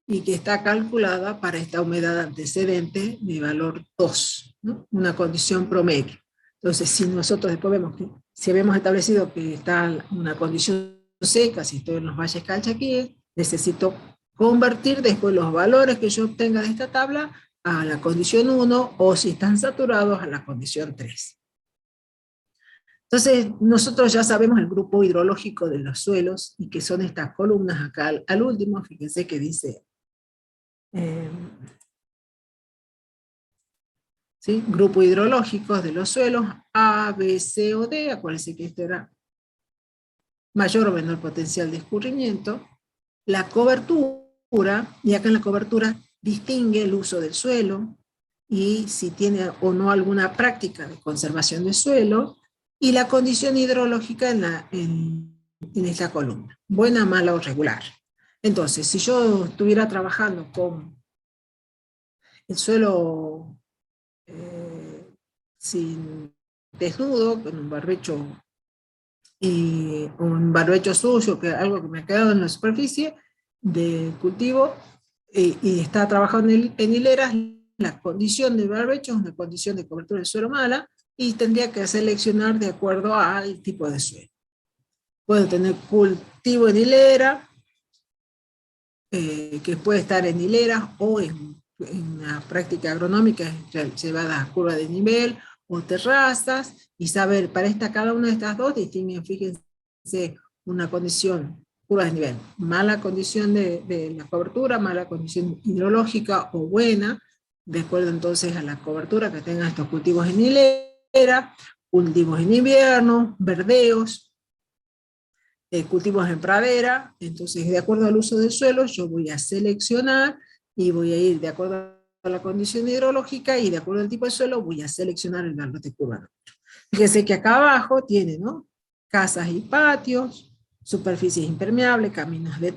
y que está calculada para esta humedad antecedente de valor 2, ¿no? Una condición promedio. Entonces, si nosotros después vemos que, si habíamos establecido que está una condición seca, si estoy en los valles calchaquíes, necesito convertir después los valores que yo obtenga de esta tabla a la condición 1, o si están saturados a la condición 3. Entonces, nosotros ya sabemos el grupo hidrológico de los suelos, y que son estas columnas acá al último, fíjense que dice, ¿sí? Grupo hidrológico de los suelos, A, B, C o D, acuérdense que esto era mayor o menor potencial de escurrimiento, la cobertura, y acá en la cobertura distingue el uso del suelo, y si tiene o no alguna práctica de conservación del suelo, y la condición hidrológica en esta columna, buena, mala o regular. Entonces, si yo estuviera trabajando con el suelo sin desnudo, con un barbecho, un barbecho sucio, que algo que me ha quedado en la superficie de cultivo, y está trabajando en hileras, la condición de barbecho es una condición de cobertura del suelo mala, y tendría que seleccionar de acuerdo al tipo de suelo. Puedo tener cultivo en hilera, que puede estar en hileras, o en una práctica agronómica llevada a curva de nivel, o terrazas, y saber para cada una de estas dos distinguen, fíjense, una condición, curva de nivel, mala condición de la cobertura, mala condición hidrológica o buena, de acuerdo entonces a la cobertura que tengan estos cultivos en hilera, cultivos en invierno, verdeos, cultivos en pradera. Entonces, de acuerdo al uso del suelo, yo voy a seleccionar y voy a ir de acuerdo a la condición hidrológica, y de acuerdo al tipo de suelo voy a seleccionar el valor de curva. Fíjense que acá abajo tiene, ¿no?, casas y patios, superficies impermeables, caminos de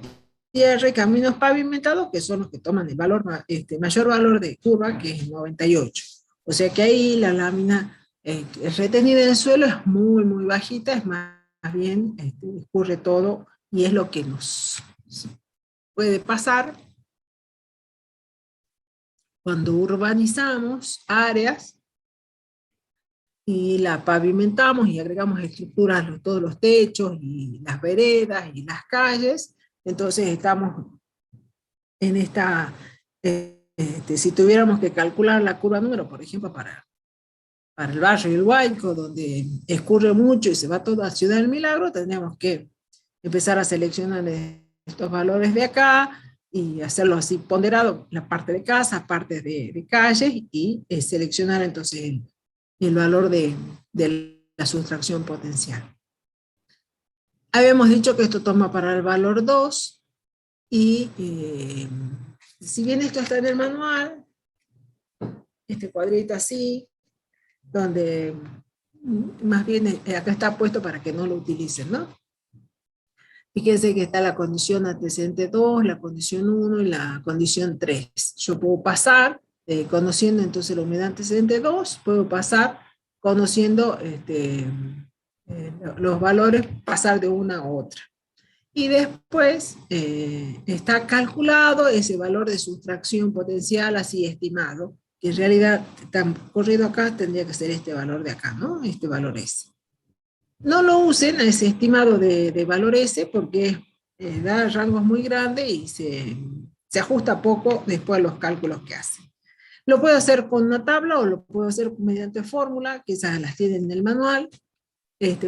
tierra y caminos pavimentados, que son los que toman el valor, mayor valor de curva, que es 98. O sea que ahí la lámina retenida en el suelo es muy, muy bajita, es más bien escurre todo, y es lo que nos puede pasar cuando urbanizamos áreas y la pavimentamos y agregamos estructuras a todos los techos y las veredas y las calles. Entonces estamos en esta, si tuviéramos que calcular la curva número, por ejemplo, para el barrio El Huayco, donde escurre mucho y se va toda Ciudad del Milagro, tendríamos que empezar a seleccionar estos valores de acá, y hacerlo así ponderado, la parte de casa, parte de calles, y seleccionar entonces el valor de la sustracción potencial. Habíamos dicho que esto toma para el valor 2, y si bien esto está en el manual, este cuadrito así, donde más bien acá está puesto para que no lo utilicen, ¿no? Fíjense que está la condición antecedente 2, la condición 1 y la condición 3. Yo puedo pasar, conociendo entonces la humedad antecedente 2, puedo pasar conociendo los valores, pasar de una a otra. Y después está calculado ese valor de sustracción potencial así estimado, que en realidad está corrido acá, tendría que ser este valor de acá, ¿no? Este valor S. No lo usen a ese estimado de valor S, porque da rangos muy grandes y se ajusta poco después a los cálculos que hacen. Lo puedo hacer con una tabla, o lo puedo hacer mediante fórmula, que esas las tienen en el manual,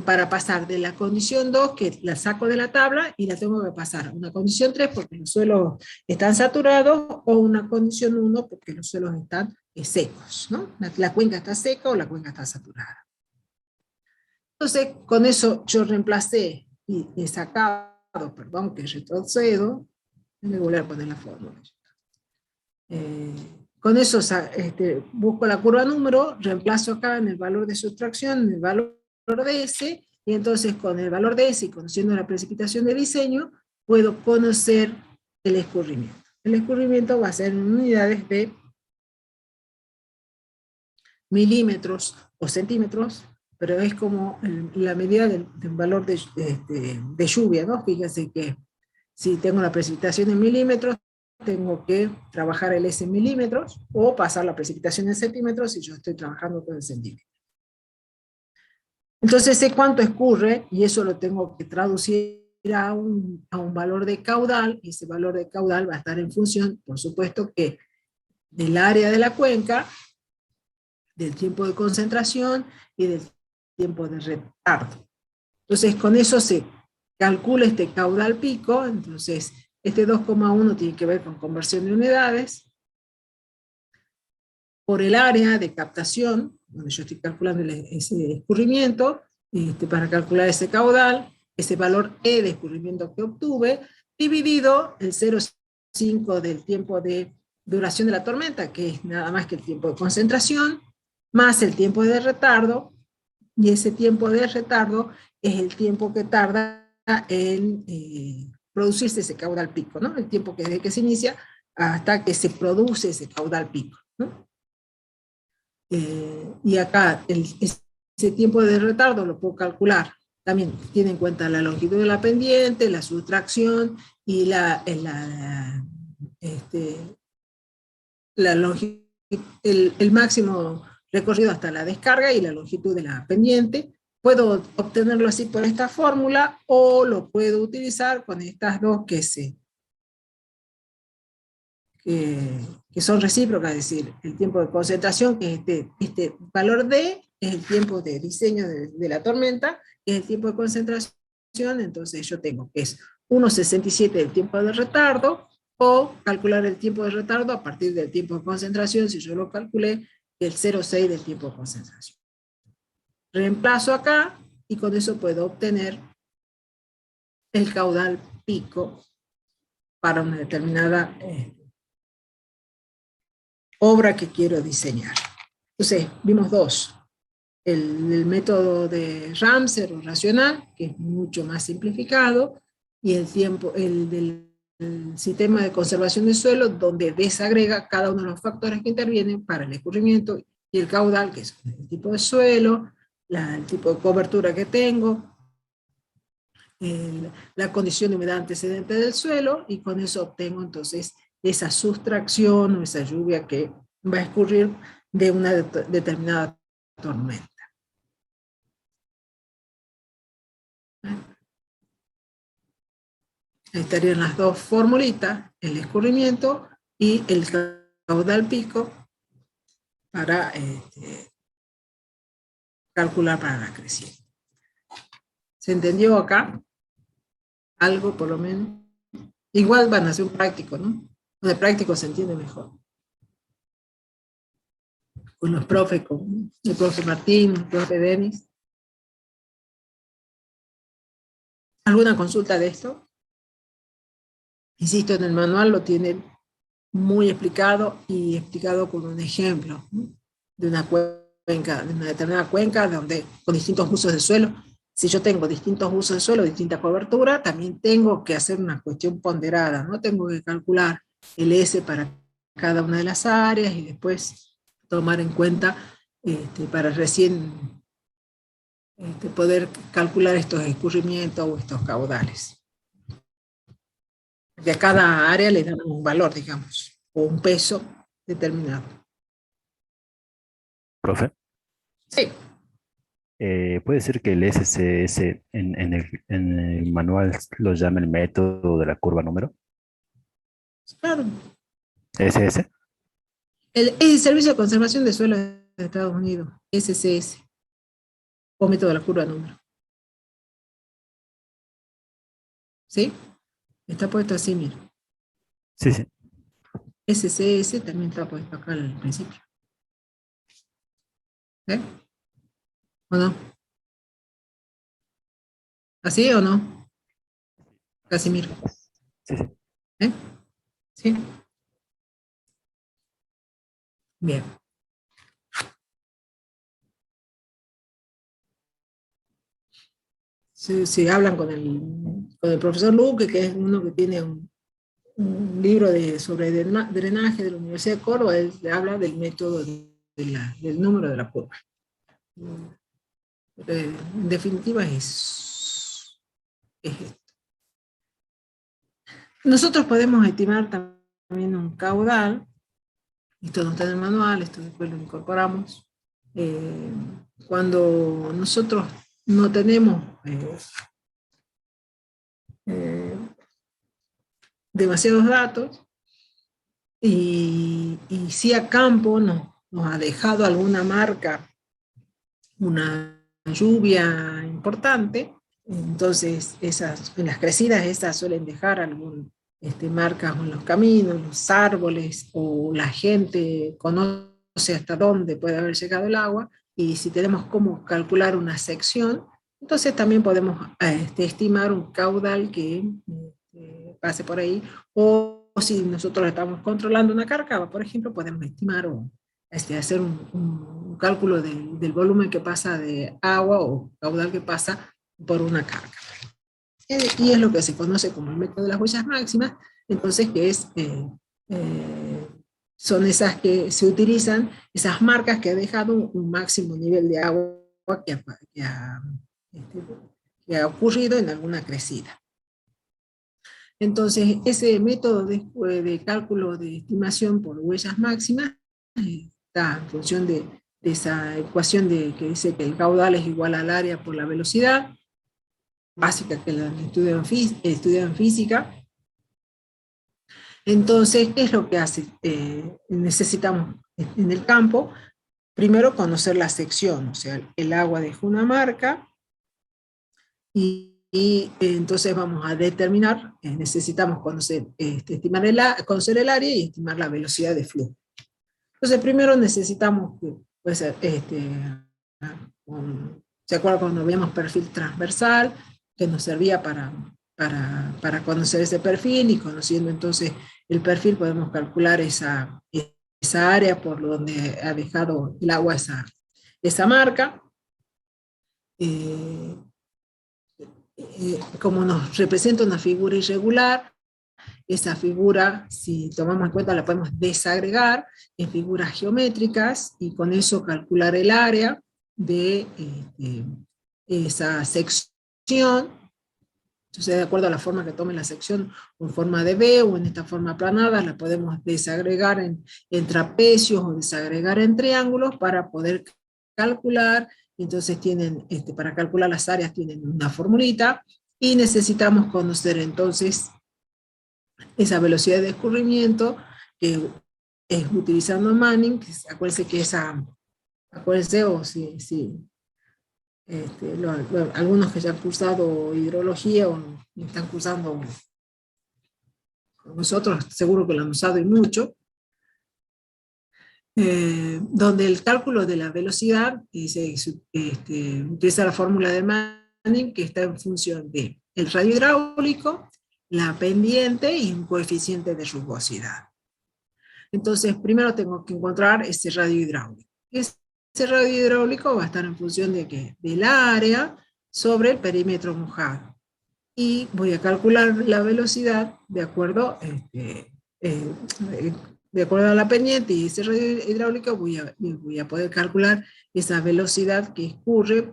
para pasar de la condición 2, que la saco de la tabla y la tengo que pasar a una condición 3 porque los suelos están saturados, o una condición 1 porque los suelos están secos, ¿no? La cuenca está seca o la cuenca está saturada. Entonces, con eso yo reemplacé y he sacado, perdón que retrocedo, me voy a poner la fórmula. Con eso busco la curva número, reemplazo acá en el valor de sustracción, en el valor de S, y entonces con el valor de S y conociendo la precipitación de diseño, puedo conocer el escurrimiento. El escurrimiento va a ser en unidades de milímetros o centímetros pero es como la medida del valor de lluvia, ¿no? Fíjense que si tengo la precipitación en milímetros, tengo que trabajar el S en milímetros, o pasar la precipitación en centímetros si yo estoy trabajando con el centímetro. Entonces sé cuánto escurre, y eso lo tengo que traducir a un valor de caudal, y ese valor de caudal va a estar en función, por supuesto, que del área de la cuenca, del tiempo de concentración y del tiempo de retardo. Entonces con eso se calcula este caudal pico. Entonces este 2,1 tiene que ver con conversión de unidades por el área de captación, donde yo estoy calculando ese escurrimiento, para calcular ese caudal, ese valor E de escurrimiento que obtuve, dividido el 0,5 del tiempo de duración de la tormenta, que es nada más que el tiempo de concentración, más el tiempo de retardo, y ese tiempo de retardo es el tiempo que tarda en producirse ese caudal pico, ¿no? El tiempo que desde que se inicia hasta que se produce ese caudal pico, ¿no? Y acá ese tiempo de retardo lo puedo calcular. También tiene en cuenta la longitud de la pendiente, la subtracción y el máximo recorrido hasta la descarga y la longitud de la pendiente. Puedo obtenerlo así por esta fórmula, o lo puedo utilizar con estas dos que son recíprocas, es decir, el tiempo de concentración, que es este valor D, es el tiempo de diseño de la tormenta, que es el tiempo de concentración. Entonces yo tengo que es 1,67 del tiempo de retardo, o calcular el tiempo de retardo a partir del tiempo de concentración, si yo lo calculé, el 0,6 del tiempo de concentración. Reemplazo acá, y con eso puedo obtener el caudal pico para una determinada obra que quiero diseñar. Entonces, vimos dos. El método de Ramsey o racional, que es mucho más simplificado, y el del sistema de conservación del suelo, donde desagrega cada uno de los factores que intervienen para el escurrimiento y el caudal, que es el tipo de suelo, el tipo de cobertura que tengo, la condición de humedad antecedente del suelo, y con eso obtengo entonces esa sustracción o esa lluvia que va a escurrir de una determinada tormenta. Ahí estarían las dos formulitas, el escurrimiento y el caudal pico, para calcular para la creciente. ¿Se entendió acá? Algo por lo menos. Igual van a hacer un práctico, ¿no? De práctico se entiende mejor. Con los profes, con el profe Martín, el profe Denis. ¿Alguna consulta de esto? Insisto, en el manual lo tienen muy explicado, y explicado con un ejemplo, ¿no? De una cuenca, de una determinada cuenca, donde con distintos usos de suelo. Si yo tengo distintos usos de suelo, distinta cobertura, también tengo que hacer una cuestión ponderada, ¿no? Tengo que calcular el S para cada una de las áreas, y después tomar en cuenta para recién poder calcular estos escurrimientos o estos caudales. Que a cada área le dan un valor, digamos, o un peso determinado. Profe. Sí. ¿Puede ser que el SCS en el manual lo llame el método de la curva número? Claro. ¿SS? Es el Servicio de Conservación de Suelo de Estados Unidos, SCS, o método de la curva número. ¿Sí? Está puesto así, mira. Sí, sí. SCS también está puesto acá al principio. ¿O no? ¿Así o no? Casimiro. Sí, sí. ¿Sí? Bien. Si hablan con el profesor Luque, que es uno que tiene un libro sobre drenaje de la Universidad de Córdoba, él habla del método del número de la curva. Pero en definitiva es esto. Nosotros podemos estimar también un caudal, esto no está en el manual, esto después lo incorporamos. Cuando nosotros no tenemos demasiados datos, y si a campo nos ha dejado alguna marca, una lluvia importante, entonces en las crecidas esas suelen dejar algún marcas en los caminos, los árboles, o la gente conoce hasta dónde puede haber llegado el agua, y si tenemos cómo calcular una sección, entonces también podemos estimar un caudal que pase por ahí, o si nosotros estamos controlando una carga, por ejemplo, podemos estimar o hacer un cálculo del volumen que pasa de agua o caudal que pasa por una carga. Y es lo que se conoce como el método de las huellas máximas, entonces que es, son esas que se utilizan, esas marcas que ha dejado un máximo nivel de agua que ha ocurrido en alguna crecida. Entonces, ese método de cálculo de estimación por huellas máximas está en función de esa ecuación que dice que el caudal es igual al área por la velocidad, básica que la estudian en física. Entonces, ¿qué es lo que hace? Necesitamos en el campo, primero conocer la sección, o sea, el agua dejó una marca, y entonces vamos a determinar, necesitamos conocer, conocer el área y estimar la velocidad de flujo. Entonces primero necesitamos, puede ser, ¿se acuerdan cuando veíamos perfil transversal? Que nos servía para conocer ese perfil, y conociendo entonces el perfil podemos calcular esa área por donde ha dejado el agua esa marca. Como nos representa una figura irregular, esa figura, si tomamos en cuenta, la podemos desagregar en figuras geométricas, y con eso calcular el área de esa sección. Entonces, de acuerdo a la forma que tome la sección, o en forma de V o en esta forma aplanada, la podemos desagregar en trapecios o desagregar en triángulos para poder calcular. Entonces tienen, para calcular las áreas tienen una formulita, y necesitamos conocer entonces esa velocidad de escurrimiento, que es utilizando Manning, que acuérdense que acuérdense, o algunos que ya han cursado hidrología o están cursando con nosotros, seguro que lo han usado y mucho, donde el cálculo de la velocidad utiliza la fórmula de Manning, que está en función de el radio hidráulico, la pendiente y un coeficiente de rugosidad. Entonces, primero tengo que encontrar ese radio hidráulico. Ese radio hidráulico va a estar en función del área sobre el perímetro mojado. Y voy a calcular la velocidad de acuerdo a la pendiente y ese radio hidráulico. Voy a poder calcular esa velocidad que escurre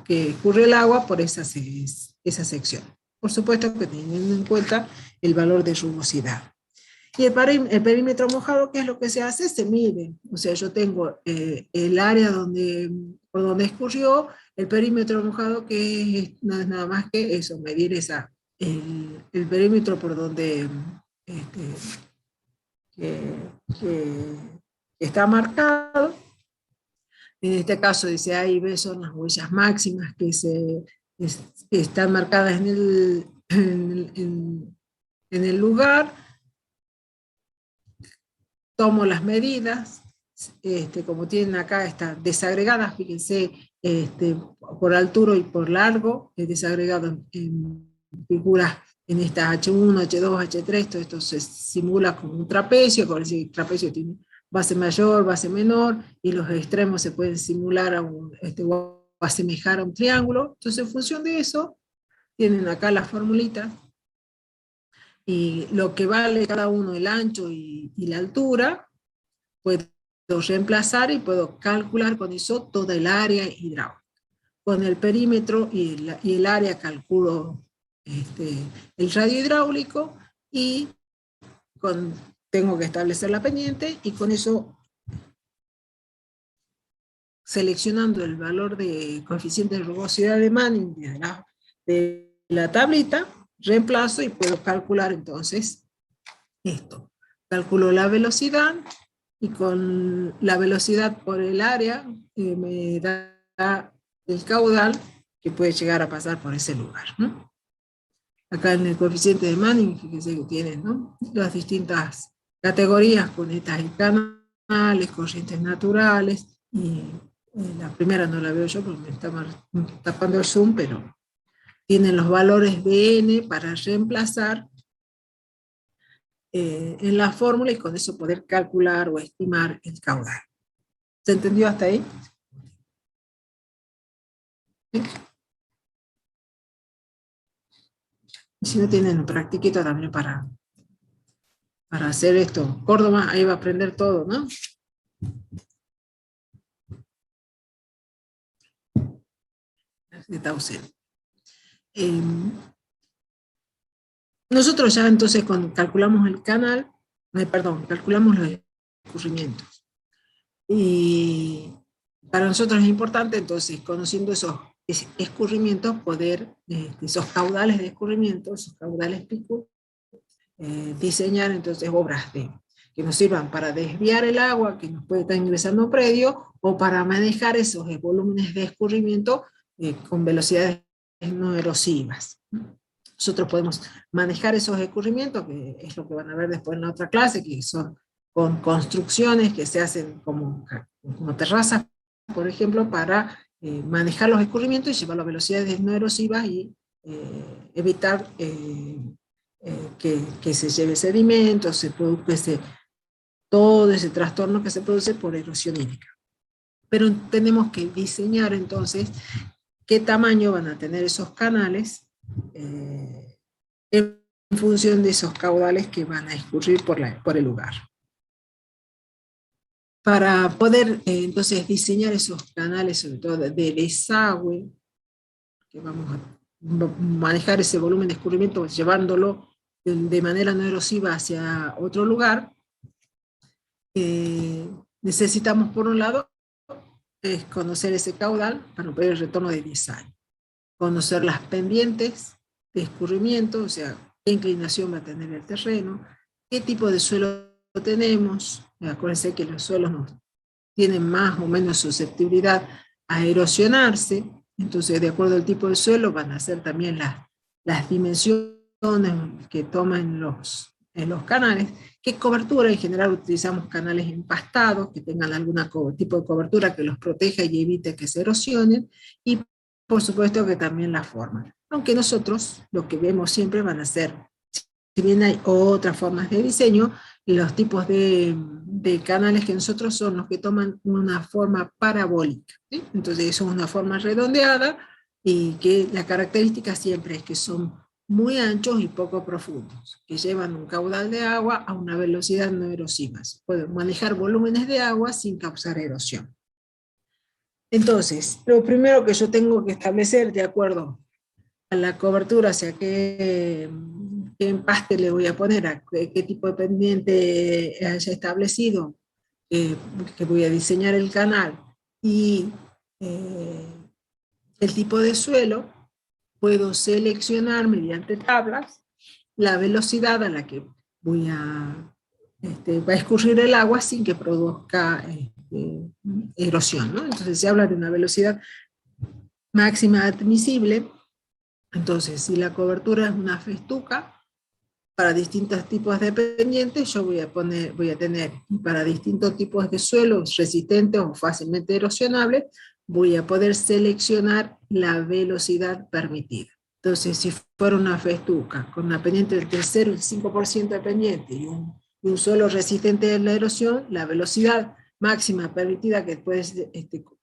que escurre el agua por esa sección. Por supuesto que teniendo en cuenta el valor de rugosidad. Y el perímetro mojado, ¿qué es lo que se hace? Se mide. O sea, yo tengo el área por donde escurrió, el perímetro mojado, que no es nada más que eso, medir el perímetro por donde que está marcado. En este caso dice A y B son las huellas máximas que están marcadas en el lugar. Tomo las medidas, como tienen acá, están desagregadas, fíjense, por altura y por largo, desagregado en figuras, en estas H1, H2, H3, todo esto se simula como un trapecio, como el trapecio tiene base mayor, base menor, y los extremos se pueden simular o asemejar a un triángulo. Entonces, en función de eso, tienen acá las formulitas, y lo que vale cada uno, el ancho y la altura, puedo reemplazar y puedo calcular con eso toda el área hidráulica. con el perímetro y el área calculo el radio hidráulico y tengo que establecer la pendiente y con eso, seleccionando el valor de coeficiente de rugosidad de Manning de la tablita, reemplazo y puedo calcular entonces esto. Calculo la velocidad y con la velocidad por el área me da el caudal que puede llegar a pasar por ese lugar, ¿no? Acá en el coeficiente de Manning, fíjense que tienen, ¿no?, las distintas categorías, cunetas y canales, corrientes naturales, y la primera no la veo yo porque me está tapando el zoom, pero tienen los valores de N para reemplazar en la fórmula y con eso poder calcular o estimar el caudal. ¿Se entendió hasta ahí? ¿Sí? Y si no tienen un practiquito también para hacer esto. Córdoba, ahí va a aprender todo, ¿no? Está ausente. Nosotros ya entonces calculamos el canal, calculamos los escurrimientos. Y para nosotros es importante entonces, conociendo esos escurrimientos, poder, esos caudales de escurrimiento, esos caudales pico, diseñar entonces obras que nos sirvan para desviar el agua que nos puede estar ingresando a un predio o para manejar esos volúmenes de escurrimiento con velocidades no erosivas. Nosotros podemos manejar esos escurrimientos, que es lo que van a ver después en la otra clase, que son con construcciones que se hacen como terrazas, por ejemplo, para manejar los escurrimientos y llevarlo a velocidades no erosivas y evitar que se lleve sedimento, se produzca todo ese trastorno que se produce por erosión hídrica. Pero tenemos que diseñar entonces qué tamaño van a tener esos canales en función de esos caudales que van a escurrir por el lugar. Para poder entonces diseñar esos canales, sobre todo de desagüe, que vamos a manejar ese volumen de escurrimiento llevándolo de manera no erosiva hacia otro lugar, necesitamos por un lado conocer ese caudal para poder el retorno de 10 años. Conocer las pendientes de escurrimiento, o sea, qué inclinación va a tener el terreno, qué tipo de suelo tenemos. Acuérdense que los suelos tienen más o menos susceptibilidad a erosionarse, entonces de acuerdo al tipo de suelo van a ser también las dimensiones que toman en los canales, qué cobertura. En general utilizamos canales empastados, que tengan algún tipo de cobertura que los proteja y evite que se erosionen, y por supuesto que también la forma. Aunque nosotros lo que vemos siempre van a ser, si bien hay otras formas de diseño, los tipos de canales que nosotros son los que toman una forma parabólica, ¿sí? Entonces son una forma redondeada y que la característica siempre es que son muy anchos y poco profundos, que llevan un caudal de agua a una velocidad no erosiva. Pueden manejar volúmenes de agua sin causar erosión. Entonces, lo primero que yo tengo que establecer de acuerdo a la cobertura, o sea, qué empaste le voy a poner, a qué tipo de pendiente haya establecido, que voy a diseñar el canal, y el tipo de suelo, puedo seleccionar mediante tablas la velocidad a la que va a escurrir el agua sin que produzca erosión, ¿no? Entonces se habla de una velocidad máxima admisible. Entonces, si la cobertura es una festuca, para distintos tipos de pendientes yo voy a tener, para distintos tipos de suelos resistentes o fácilmente erosionables, voy a poder seleccionar la velocidad permitida. Entonces, si fuera una festuca con una pendiente del 0 y el 5% de pendiente y un suelo resistente a la erosión, la velocidad máxima permitida que puede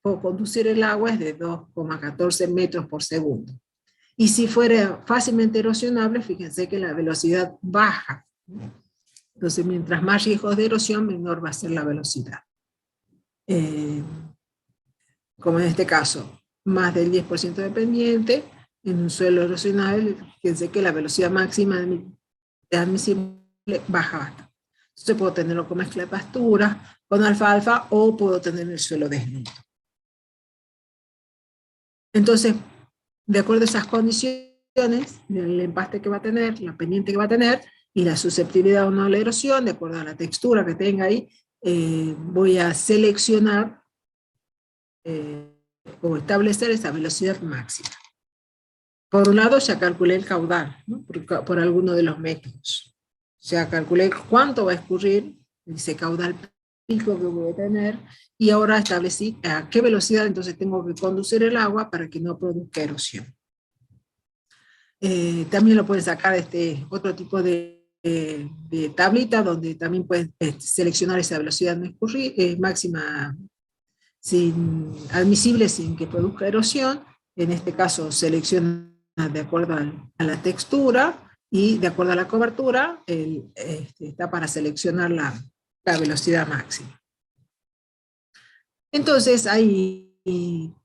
conducir el agua es de 2,14 metros por segundo. Y si fuera fácilmente erosionable, fíjense que la velocidad baja. Entonces, mientras más riesgos de erosión, menor va a ser la velocidad. Como en este caso, más del 10% de pendiente, en un suelo erosional, fíjense que la velocidad máxima admisible baja bastante. Entonces puedo tenerlo con mezcla de pastura, con alfalfa, o puedo tener el suelo desnudo. Entonces, de acuerdo a esas condiciones, el empaste que va a tener, la pendiente que va a tener, y la susceptibilidad o no a la erosión, de acuerdo a la textura que tenga ahí, voy a seleccionar o establecer esa velocidad máxima. Por un lado, ya calculé el caudal, ¿no? por alguno de los métodos. Ya calculé cuánto va a escurrir, ese caudal pico que voy a tener, y ahora establecí a qué velocidad entonces tengo que conducir el agua para que no produzca erosión. También lo pueden sacar este otro tipo de tablita, donde también pueden seleccionar esa velocidad máxima admisible sin que produzca erosión. En este caso selecciona de acuerdo a la textura, y de acuerdo a la cobertura está para seleccionar la velocidad máxima. Entonces hay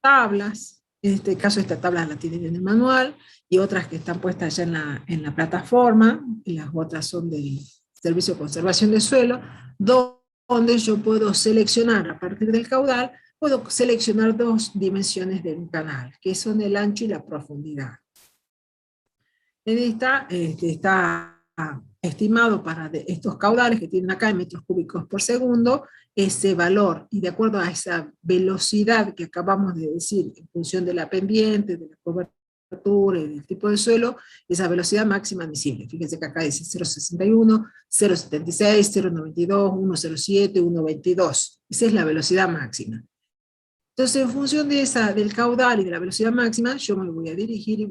tablas, en este caso esta tabla la tienen en el manual, y otras que están puestas ya en la plataforma, y las otras son del Servicio de Conservación de Suelo, donde yo puedo seleccionar a partir del caudal, puedo seleccionar dos dimensiones de un canal, que son el ancho y la profundidad. En esta está estimado para estos caudales que tienen acá en metros cúbicos por segundo, ese valor, y de acuerdo a esa velocidad que acabamos de decir, en función de la pendiente, de la cobertura y del tipo de suelo, esa velocidad máxima admisible. Fíjense que acá dice 0,61, 0,76, 0,92, 1,07, 1,22. Esa es la velocidad máxima. Entonces, en función de del caudal y de la velocidad máxima, yo me voy a dirigir y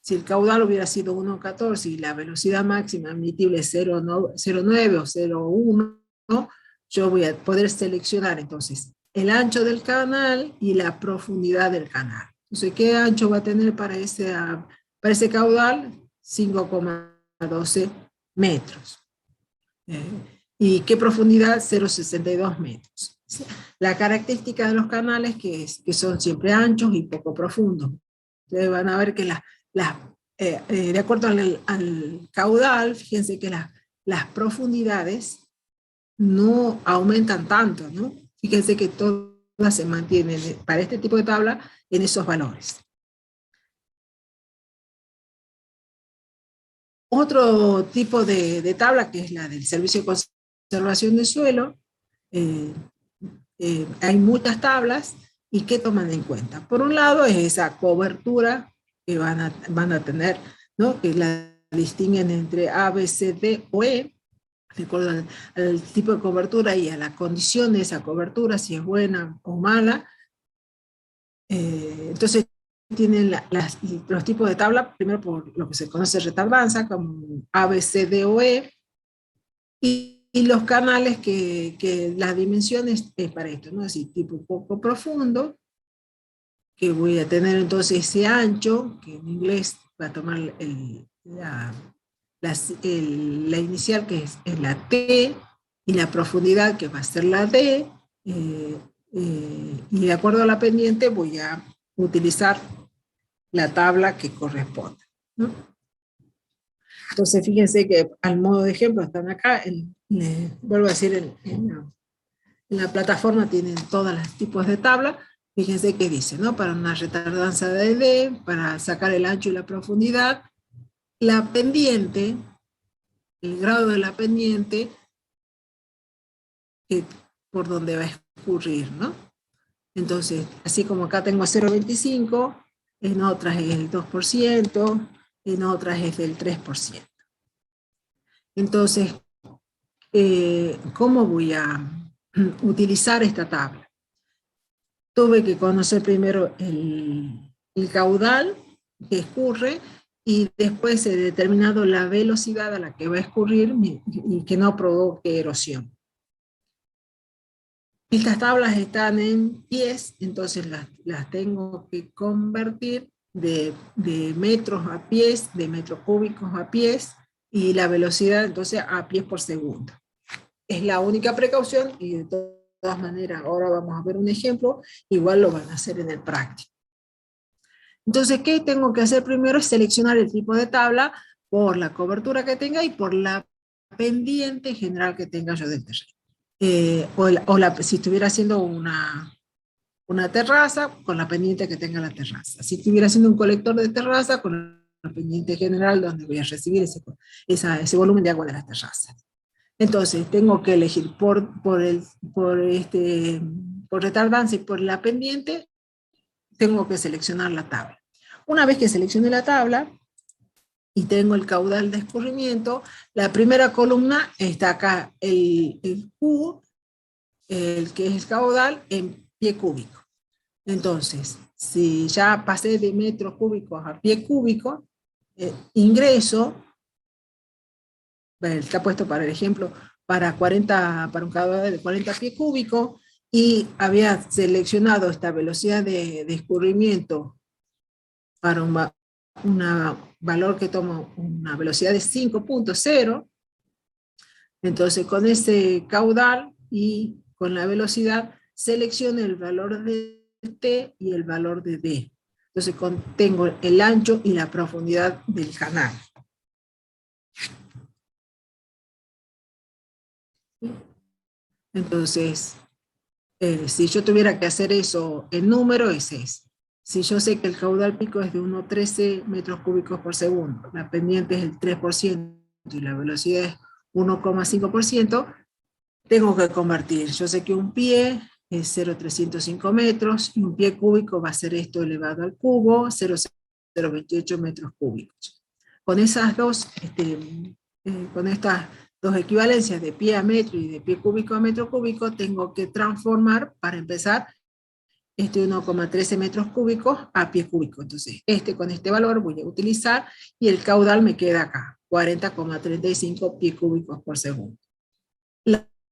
si el caudal hubiera sido 1,14 y la velocidad máxima admitible es 0,9 o 0,1, yo voy a poder seleccionar entonces el ancho del canal y la profundidad del canal. Entonces, ¿qué ancho va a tener para ese caudal? 5,12 metros. ¿Y qué profundidad? 0,62 metros. La característica de los canales que son siempre anchos y poco profundos. Ustedes van a ver que de acuerdo al caudal, fíjense que las profundidades no aumentan tanto, ¿no? Fíjense que todas se mantienen para este tipo de tabla en esos valores. Otro tipo de tabla, que es la del Servicio de Conservación de Suelo, hay muchas tablas, y ¿qué toman en cuenta? Por un lado es esa cobertura que van a tener, ¿no? Que la distinguen entre A, B, C, D o E, de acuerdo al tipo de cobertura y a la condición de esa cobertura, si es buena o mala. Entonces tienen los tipos de tabla, primero por lo que se conoce retardanza, como A, B, C, D o E, y los canales que las dimensiones es para esto, ¿no? Así, tipo poco profundo, que voy a tener entonces ese ancho, que en inglés va a tomar la inicial, que es la T, y la profundidad, que va a ser la D, y de acuerdo a la pendiente voy a utilizar la tabla que corresponde, ¿no? Entonces fíjense que al modo de ejemplo están acá, vuelvo a decir, en la plataforma tienen todos los tipos de tabla. Fíjense que dice, ¿no? Para una retardanza de D, para sacar el ancho y la profundidad, la pendiente, el grado de la pendiente, por donde va a escurrir, ¿no? Entonces, así como acá tengo 0,25, en otras es el 2%, en otras es del 3%. Entonces, ¿cómo voy a utilizar esta tabla? Tuve que conocer primero el caudal que escurre, y después he determinado la velocidad a la que va a escurrir y que no provoque erosión. Estas tablas están en pies, entonces las tengo que convertir de metros a pies, de metros cúbicos a pies, y la velocidad entonces a pies por segundo. Es la única precaución, y de todas maneras ahora vamos a ver un ejemplo, igual lo van a hacer en el práctico. Entonces, ¿qué tengo que hacer primero? Es seleccionar el tipo de tabla por la cobertura que tenga y por la pendiente general que tenga yo del terreno. Si estuviera haciendo una terraza, con la pendiente que tenga la terraza. Si estuviera haciendo un colector de terraza, con la pendiente general donde voy a recibir ese volumen de agua de las terrazas. Entonces, tengo que elegir por retardancia y por la pendiente, tengo que seleccionar la tabla. Una vez que seleccione la tabla y tengo el caudal de escurrimiento, la primera columna está acá, el Q, el que es el caudal en pie cúbico. Entonces, si ya pasé de metros cúbicos a pie cúbico, ingreso, está puesto para el ejemplo, para un caudal de 40 pies cúbicos, y había seleccionado esta velocidad de escurrimiento para un valor que tomo una velocidad de 5.0, entonces con ese caudal y con la velocidad selecciono el valor de T y el valor de D. Entonces tengo el ancho y la profundidad del canal. Entonces, si yo tuviera que hacer eso en número, ese es. Si yo sé que el caudal pico es de 1,13 metros cúbicos por segundo, la pendiente es el 3% y la velocidad es 1,5%, tengo que convertir. Yo sé que un pie es 0,305 metros y un pie cúbico va a ser esto elevado al cubo, 0,028 metros cúbicos. Con esas con estas dos equivalencias de pie a metro y de pie cúbico a metro cúbico, tengo que transformar para empezar 1,13 metros cúbicos a pie cúbico. Entonces, con este valor voy a utilizar y el caudal me queda acá, 40,35 pies cúbicos por segundo.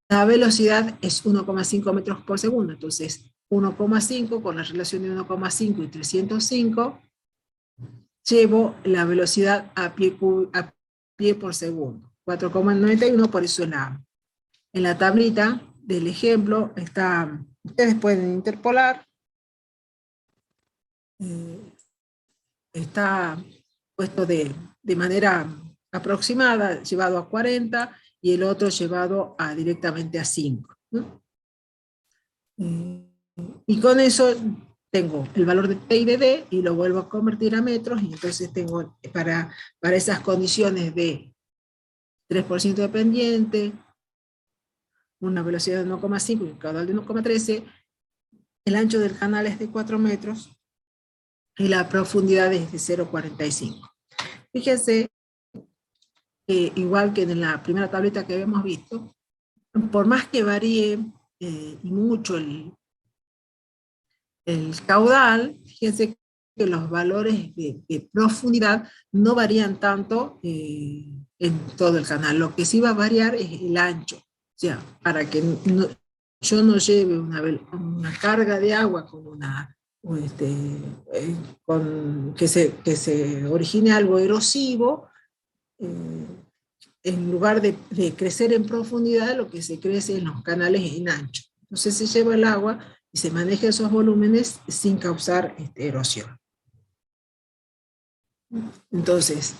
La velocidad es 1,5 metros por segundo, entonces 1,5 con la relación de 1,5 y 305, llevo la velocidad a pie por segundo, 4,91, por eso en la tablita del ejemplo ustedes pueden interpolar, está puesto de manera aproximada, llevado a 40, y el otro llevado directamente a 5. ¿no? Y con eso tengo el valor de T y de D, y lo vuelvo a convertir a metros, y entonces tengo para esas condiciones de 3% de pendiente, una velocidad de 1,5 y un caudal de 1,13, el ancho del canal es de 4 metros, y la profundidad es de 0,45. Fíjense que igual que en la primera tableta que habíamos visto, por más que varíe mucho el caudal, fíjense que los valores de profundidad no varían tanto en todo el canal. Lo que sí va a variar es el ancho. O sea, para que yo no lleve una carga de agua con que se origine algo erosivo, en lugar de crecer en profundidad, lo que se crece en los canales en ancho. Entonces se lleva el agua y se maneja esos volúmenes sin causar erosión. Entonces,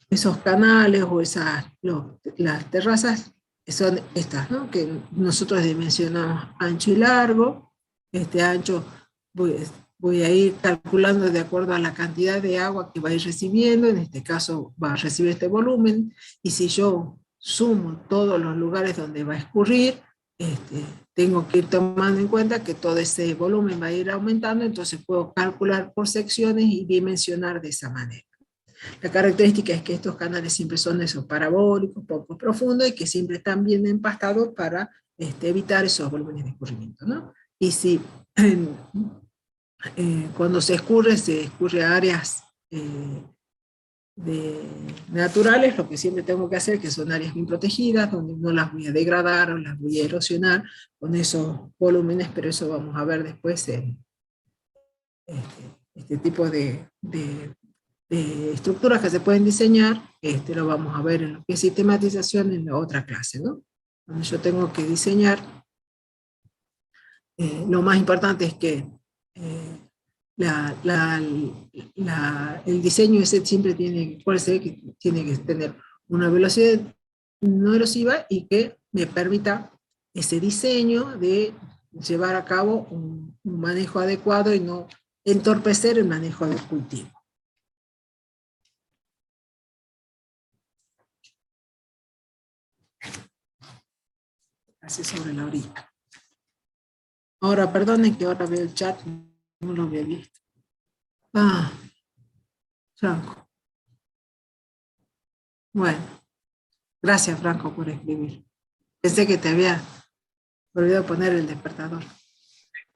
esos canales o las terrazas son estas, ¿no? Que nosotros dimensionamos ancho y largo. Este ancho voy a ir calculando de acuerdo a la cantidad de agua que va a ir recibiendo. En este caso va a recibir este volumen, y si yo sumo todos los lugares donde va a escurrir, tengo que ir tomando en cuenta que todo ese volumen va a ir aumentando, entonces puedo calcular por secciones y dimensionar de esa manera. La característica es que estos canales siempre son parabólicos, poco profundos, y que siempre están bien empastados para evitar esos volúmenes de escurrimiento, ¿no? Y si cuando se escurre a áreas naturales, lo que siempre tengo que hacer, que son áreas bien protegidas, donde no las voy a degradar o las voy a erosionar con esos volúmenes, pero eso vamos a ver después en este tipo de estructuras que se pueden diseñar, lo vamos a ver en lo que es sistematización en la otra clase, ¿no? Donde yo tengo que diseñar, lo más importante es que el diseño ese siempre tiene que tener una velocidad no erosiva y que me permita ese diseño de llevar a cabo un manejo adecuado y no entorpecer el manejo del cultivo. Así sobre la orilla. Ahora, perdonen que ahora veo el chat, no lo había visto. Ah, Franco. Bueno, gracias Franco por escribir. Pensé que te había olvidado poner el despertador.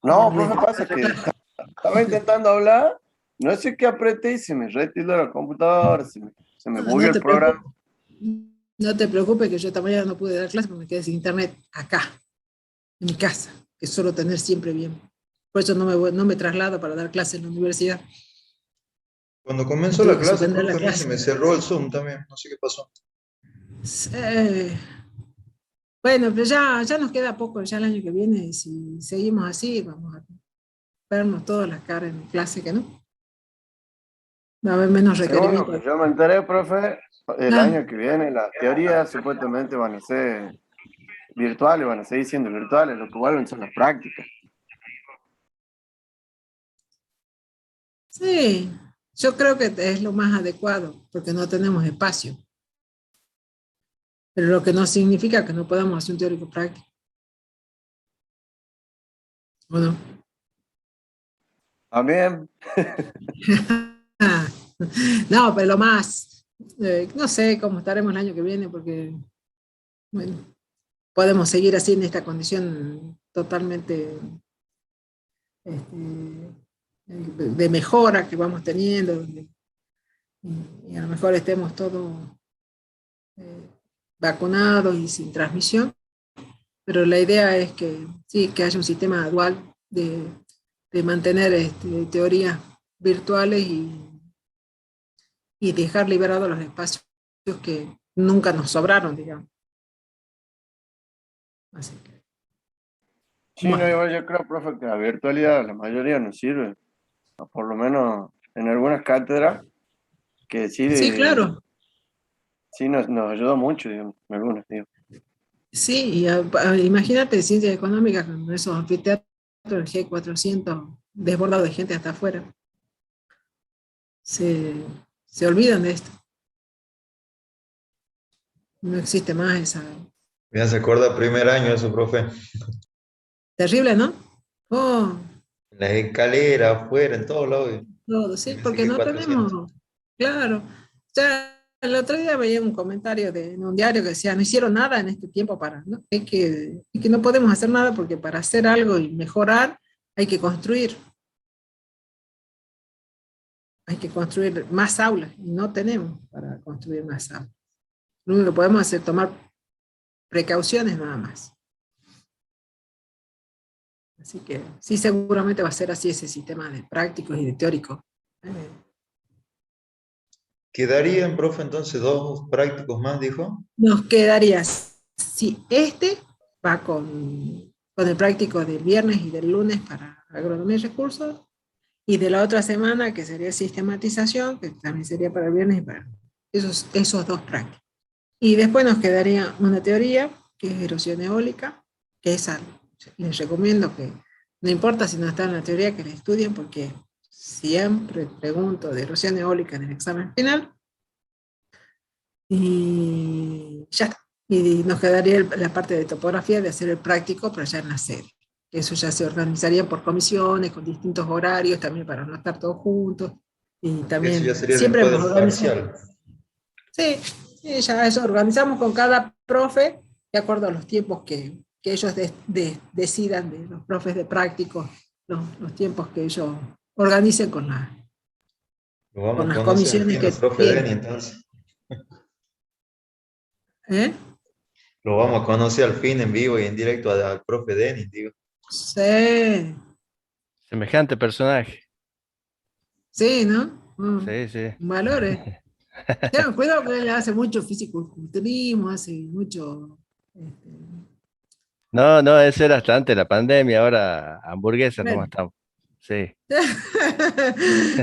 No, profe, pasa que estaba intentando hablar, no sé qué apreté y se me retildó la computadora, se me bugueó el programa. No te preocupes que yo esta mañana no pude dar clase porque me quedé sin internet acá, en mi casa, que suelo tener siempre bien. Por eso no me traslado para dar clase en la universidad. Cuando comenzó la clase, profe, a mí se me cerró el Zoom también, no sé qué pasó. Bueno, pero ya nos queda poco, ya el año que viene, si seguimos así, vamos a vernos todas las caras en clase, que no. Va a haber menos requerimientos. Según lo que yo me enteré, profe, el año que viene las teorías supuestamente van a ser virtuales, van a seguir siendo virtuales, lo que vuelven son las prácticas. Sí, yo creo que es lo más adecuado, porque no tenemos espacio. Pero lo que no significa que no podamos hacer un teórico práctico. ¿O no? También. No, pero lo más, no sé cómo estaremos el año que viene, porque, bueno, podemos seguir así en esta condición totalmente de mejora que vamos teniendo, y a lo mejor estemos todos vacunados y sin transmisión, pero la idea es que sí, que haya un sistema dual de mantener teorías virtuales y dejar liberados los espacios que nunca nos sobraron, digamos. Así que. Sí, bueno. No, yo creo, profe, que la virtualidad la mayoría nos sirve, o por lo menos en algunas cátedras, que sí, claro. Sí nos ayudó mucho, digamos, en algunas, digamos. Sí, imagínate ciencias económicas con esos anfiteatros del G400 desbordados de gente hasta afuera. Se olvidan de esto. No existe más esa. Ya se acuerda primer año eso, profe. Terrible, ¿no? Oh. En las escaleras, afuera, en todos lados. Todo, sí, porque no tenemos. Claro. Ya el otro día veía un comentario en un diario que decía, no hicieron nada en este tiempo para, ¿no? Es que no podemos hacer nada porque para hacer algo y mejorar hay que construir. Hay que construir más aulas y no tenemos para construir más aulas. Lo único que podemos hacer es tomar precauciones nada más. Así que sí, seguramente va a ser así ese sistema de prácticos y de teóricos. ¿Quedarían, profe, entonces 2 prácticos más, dijo? Nos quedaría, si va con el práctico del viernes y del lunes para agronomía y recursos, y de la otra semana, que sería sistematización, que también sería para el viernes y para esos 2 prácticos. Y después nos quedaría una teoría, que es erosión eólica, que esa les recomiendo que, no importa si no está en la teoría, que la estudien, porque siempre pregunto de erosión eólica en el examen final, y ya está. Y nos quedaría la parte de topografía de hacer el práctico, pero ya en la sede. Eso ya se organizaría por comisiones, con distintos horarios, también para no estar todos juntos. Y también eso ya sería siempre después del parcial. Sí, ya eso organizamos con cada profe, de acuerdo a los tiempos que ellos decidan, de los profes de prácticos, los tiempos que ellos organicen con las comisiones que profe Deni, entonces. Lo vamos a conocer al fin en vivo y en directo al profe Denis, digo. Sí. Semejante personaje. Sí, ¿no? Sí. Valores. Tengan cuidado que él hace mucho fisiculturismo, hace mucho. No, eso era hasta antes de la pandemia, ahora hamburguesas Bueno. nomás estamos. Sí.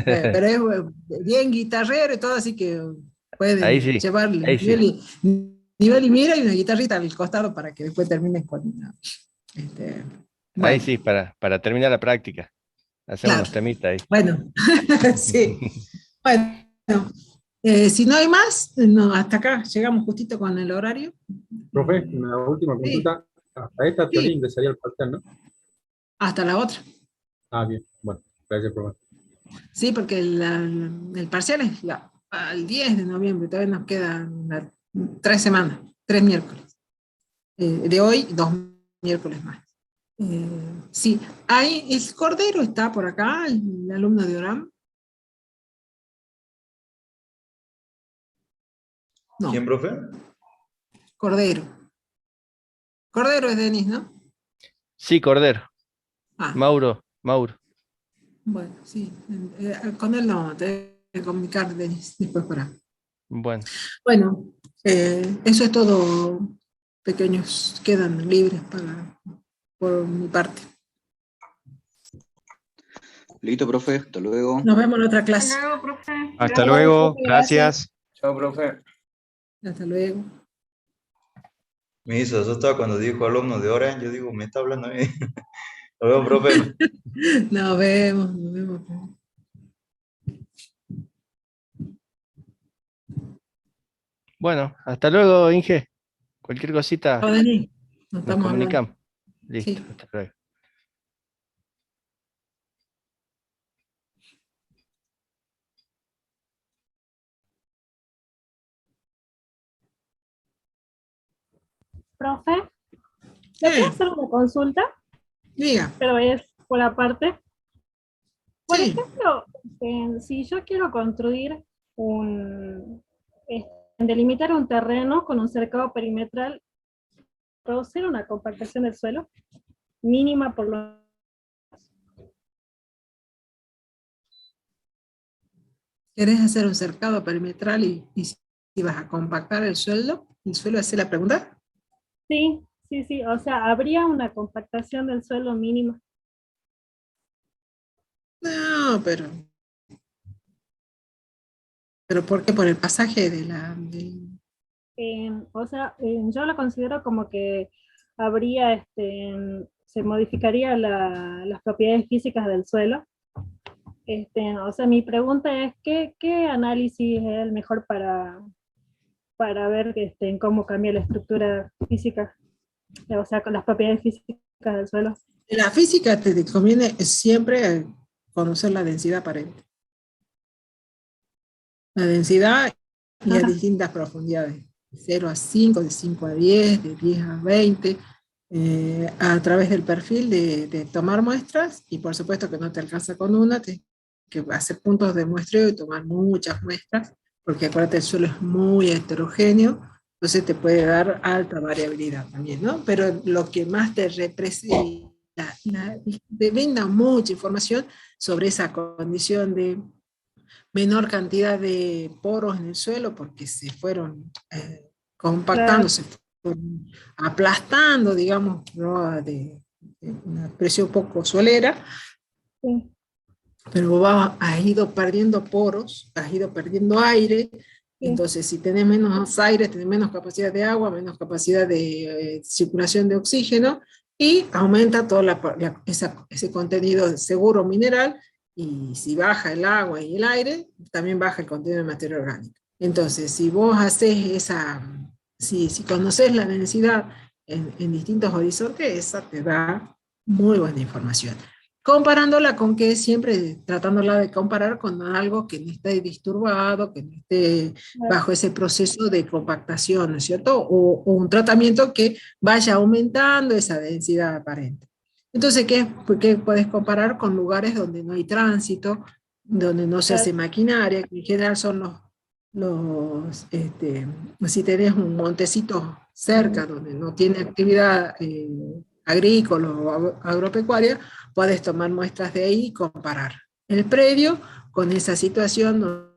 Pero es bien guitarrero y todo, así que pueden Ahí sí, llevarle ahí sí. nivel y mira y una guitarrita al costado para que después terminen con... Este, Ahí bueno, sí, para terminar la práctica. Hacemos claro. unos temitas ahí. Bueno, sí. Bueno, si no hay más, no, hasta acá llegamos justito con el horario. Profe, una última Sí, consulta. Hasta esta teoría sí, ingresaría al parcial, ¿no? hasta la otra. Ah, bien. Bueno, gracias, profe. Sí, porque el parcial es al 10 de noviembre, todavía nos quedan 3 semanas, 3 miércoles. De hoy, 2 miércoles más. Sí, ahí el Cordero está por acá, el alumno de Oram. No, ¿Quién, profe? Cordero. Cordero es Denis, ¿no? Sí, Cordero. Ah, Mauro. bueno, sí. Con él no, te voy a comunicar, Denis, después para. Bueno, Bueno, eso es todo, pequeños, quedan libres por mi parte. Listo, profe, hasta luego. Nos vemos en otra clase. Hasta luego, profe. Hasta Gracias, luego, profe, gracias. Chao, profe. Hasta luego. Me hizo asustar cuando dijo alumno de Orange. Yo digo, me está hablando a mí. Nos vemos, profe. Nos vemos, nos vemos. bueno, hasta luego, Inge. Cualquier cosita Chao, Denis. Nos nos estamos hablando. comunicamos. Listo, Sí. hasta luego. Profe, ¿le puedo hacer una consulta? Diga. Pero es por aparte. Por Sí. ejemplo, si yo quiero construir delimitar un terreno con un cercado perimetral, ¿puedo hacer una compactación del suelo? Mínima por lo... ¿Querés hacer un cercado perimetral y si vas a compactar el suelo? ¿El suelo hace la pregunta? Sí, o sea, habría una compactación del suelo mínima. No, pero ¿por qué? Por el pasaje O sea, yo lo considero como que habría, se modificaría las propiedades físicas del suelo. O sea, mi pregunta es, ¿qué análisis es el mejor para ver cómo cambia la estructura física? O sea, con las propiedades físicas del suelo. En la física te conviene siempre conocer la densidad aparente. La densidad y a distintas profundidades. De 0 a 5, de 5 a 10, de 10 a 20, a través del perfil de tomar muestras, y por supuesto que no te alcanza con una, que hacer puntos de muestreo y tomar muchas muestras, porque acuérdate, el suelo es muy heterogéneo, entonces te puede dar alta variabilidad también, ¿no? Pero lo que más te representa, te brinda mucha información sobre esa condición de menor cantidad de poros en el suelo, porque se fueron compactando, se fueron aplastando, digamos, ¿no? de una presión poco suelera. Sí. Pero has ido perdiendo poros, has ido perdiendo aire, sí. Entonces si tenés menos aire, tenés menos capacidad de agua, menos capacidad de circulación de oxígeno, y aumenta todo ese contenido seguro mineral, y si baja el agua y el aire, también baja el contenido de materia orgánica. Entonces, si vos haces si conoces la densidad en distintos horizontes, esa te da muy buena información. Comparándola con que siempre tratándola de comparar con algo que no esté disturbado, que no esté bajo ese proceso de compactación, ¿no es cierto? O un tratamiento que vaya aumentando esa densidad aparente. Entonces, ¿qué puedes comparar con lugares donde no hay tránsito, donde no se hace maquinaria, que en general son si tenés un montecito cerca donde no tiene actividad agrícola o agropecuaria, puedes tomar muestras de ahí y comparar el predio con esa situación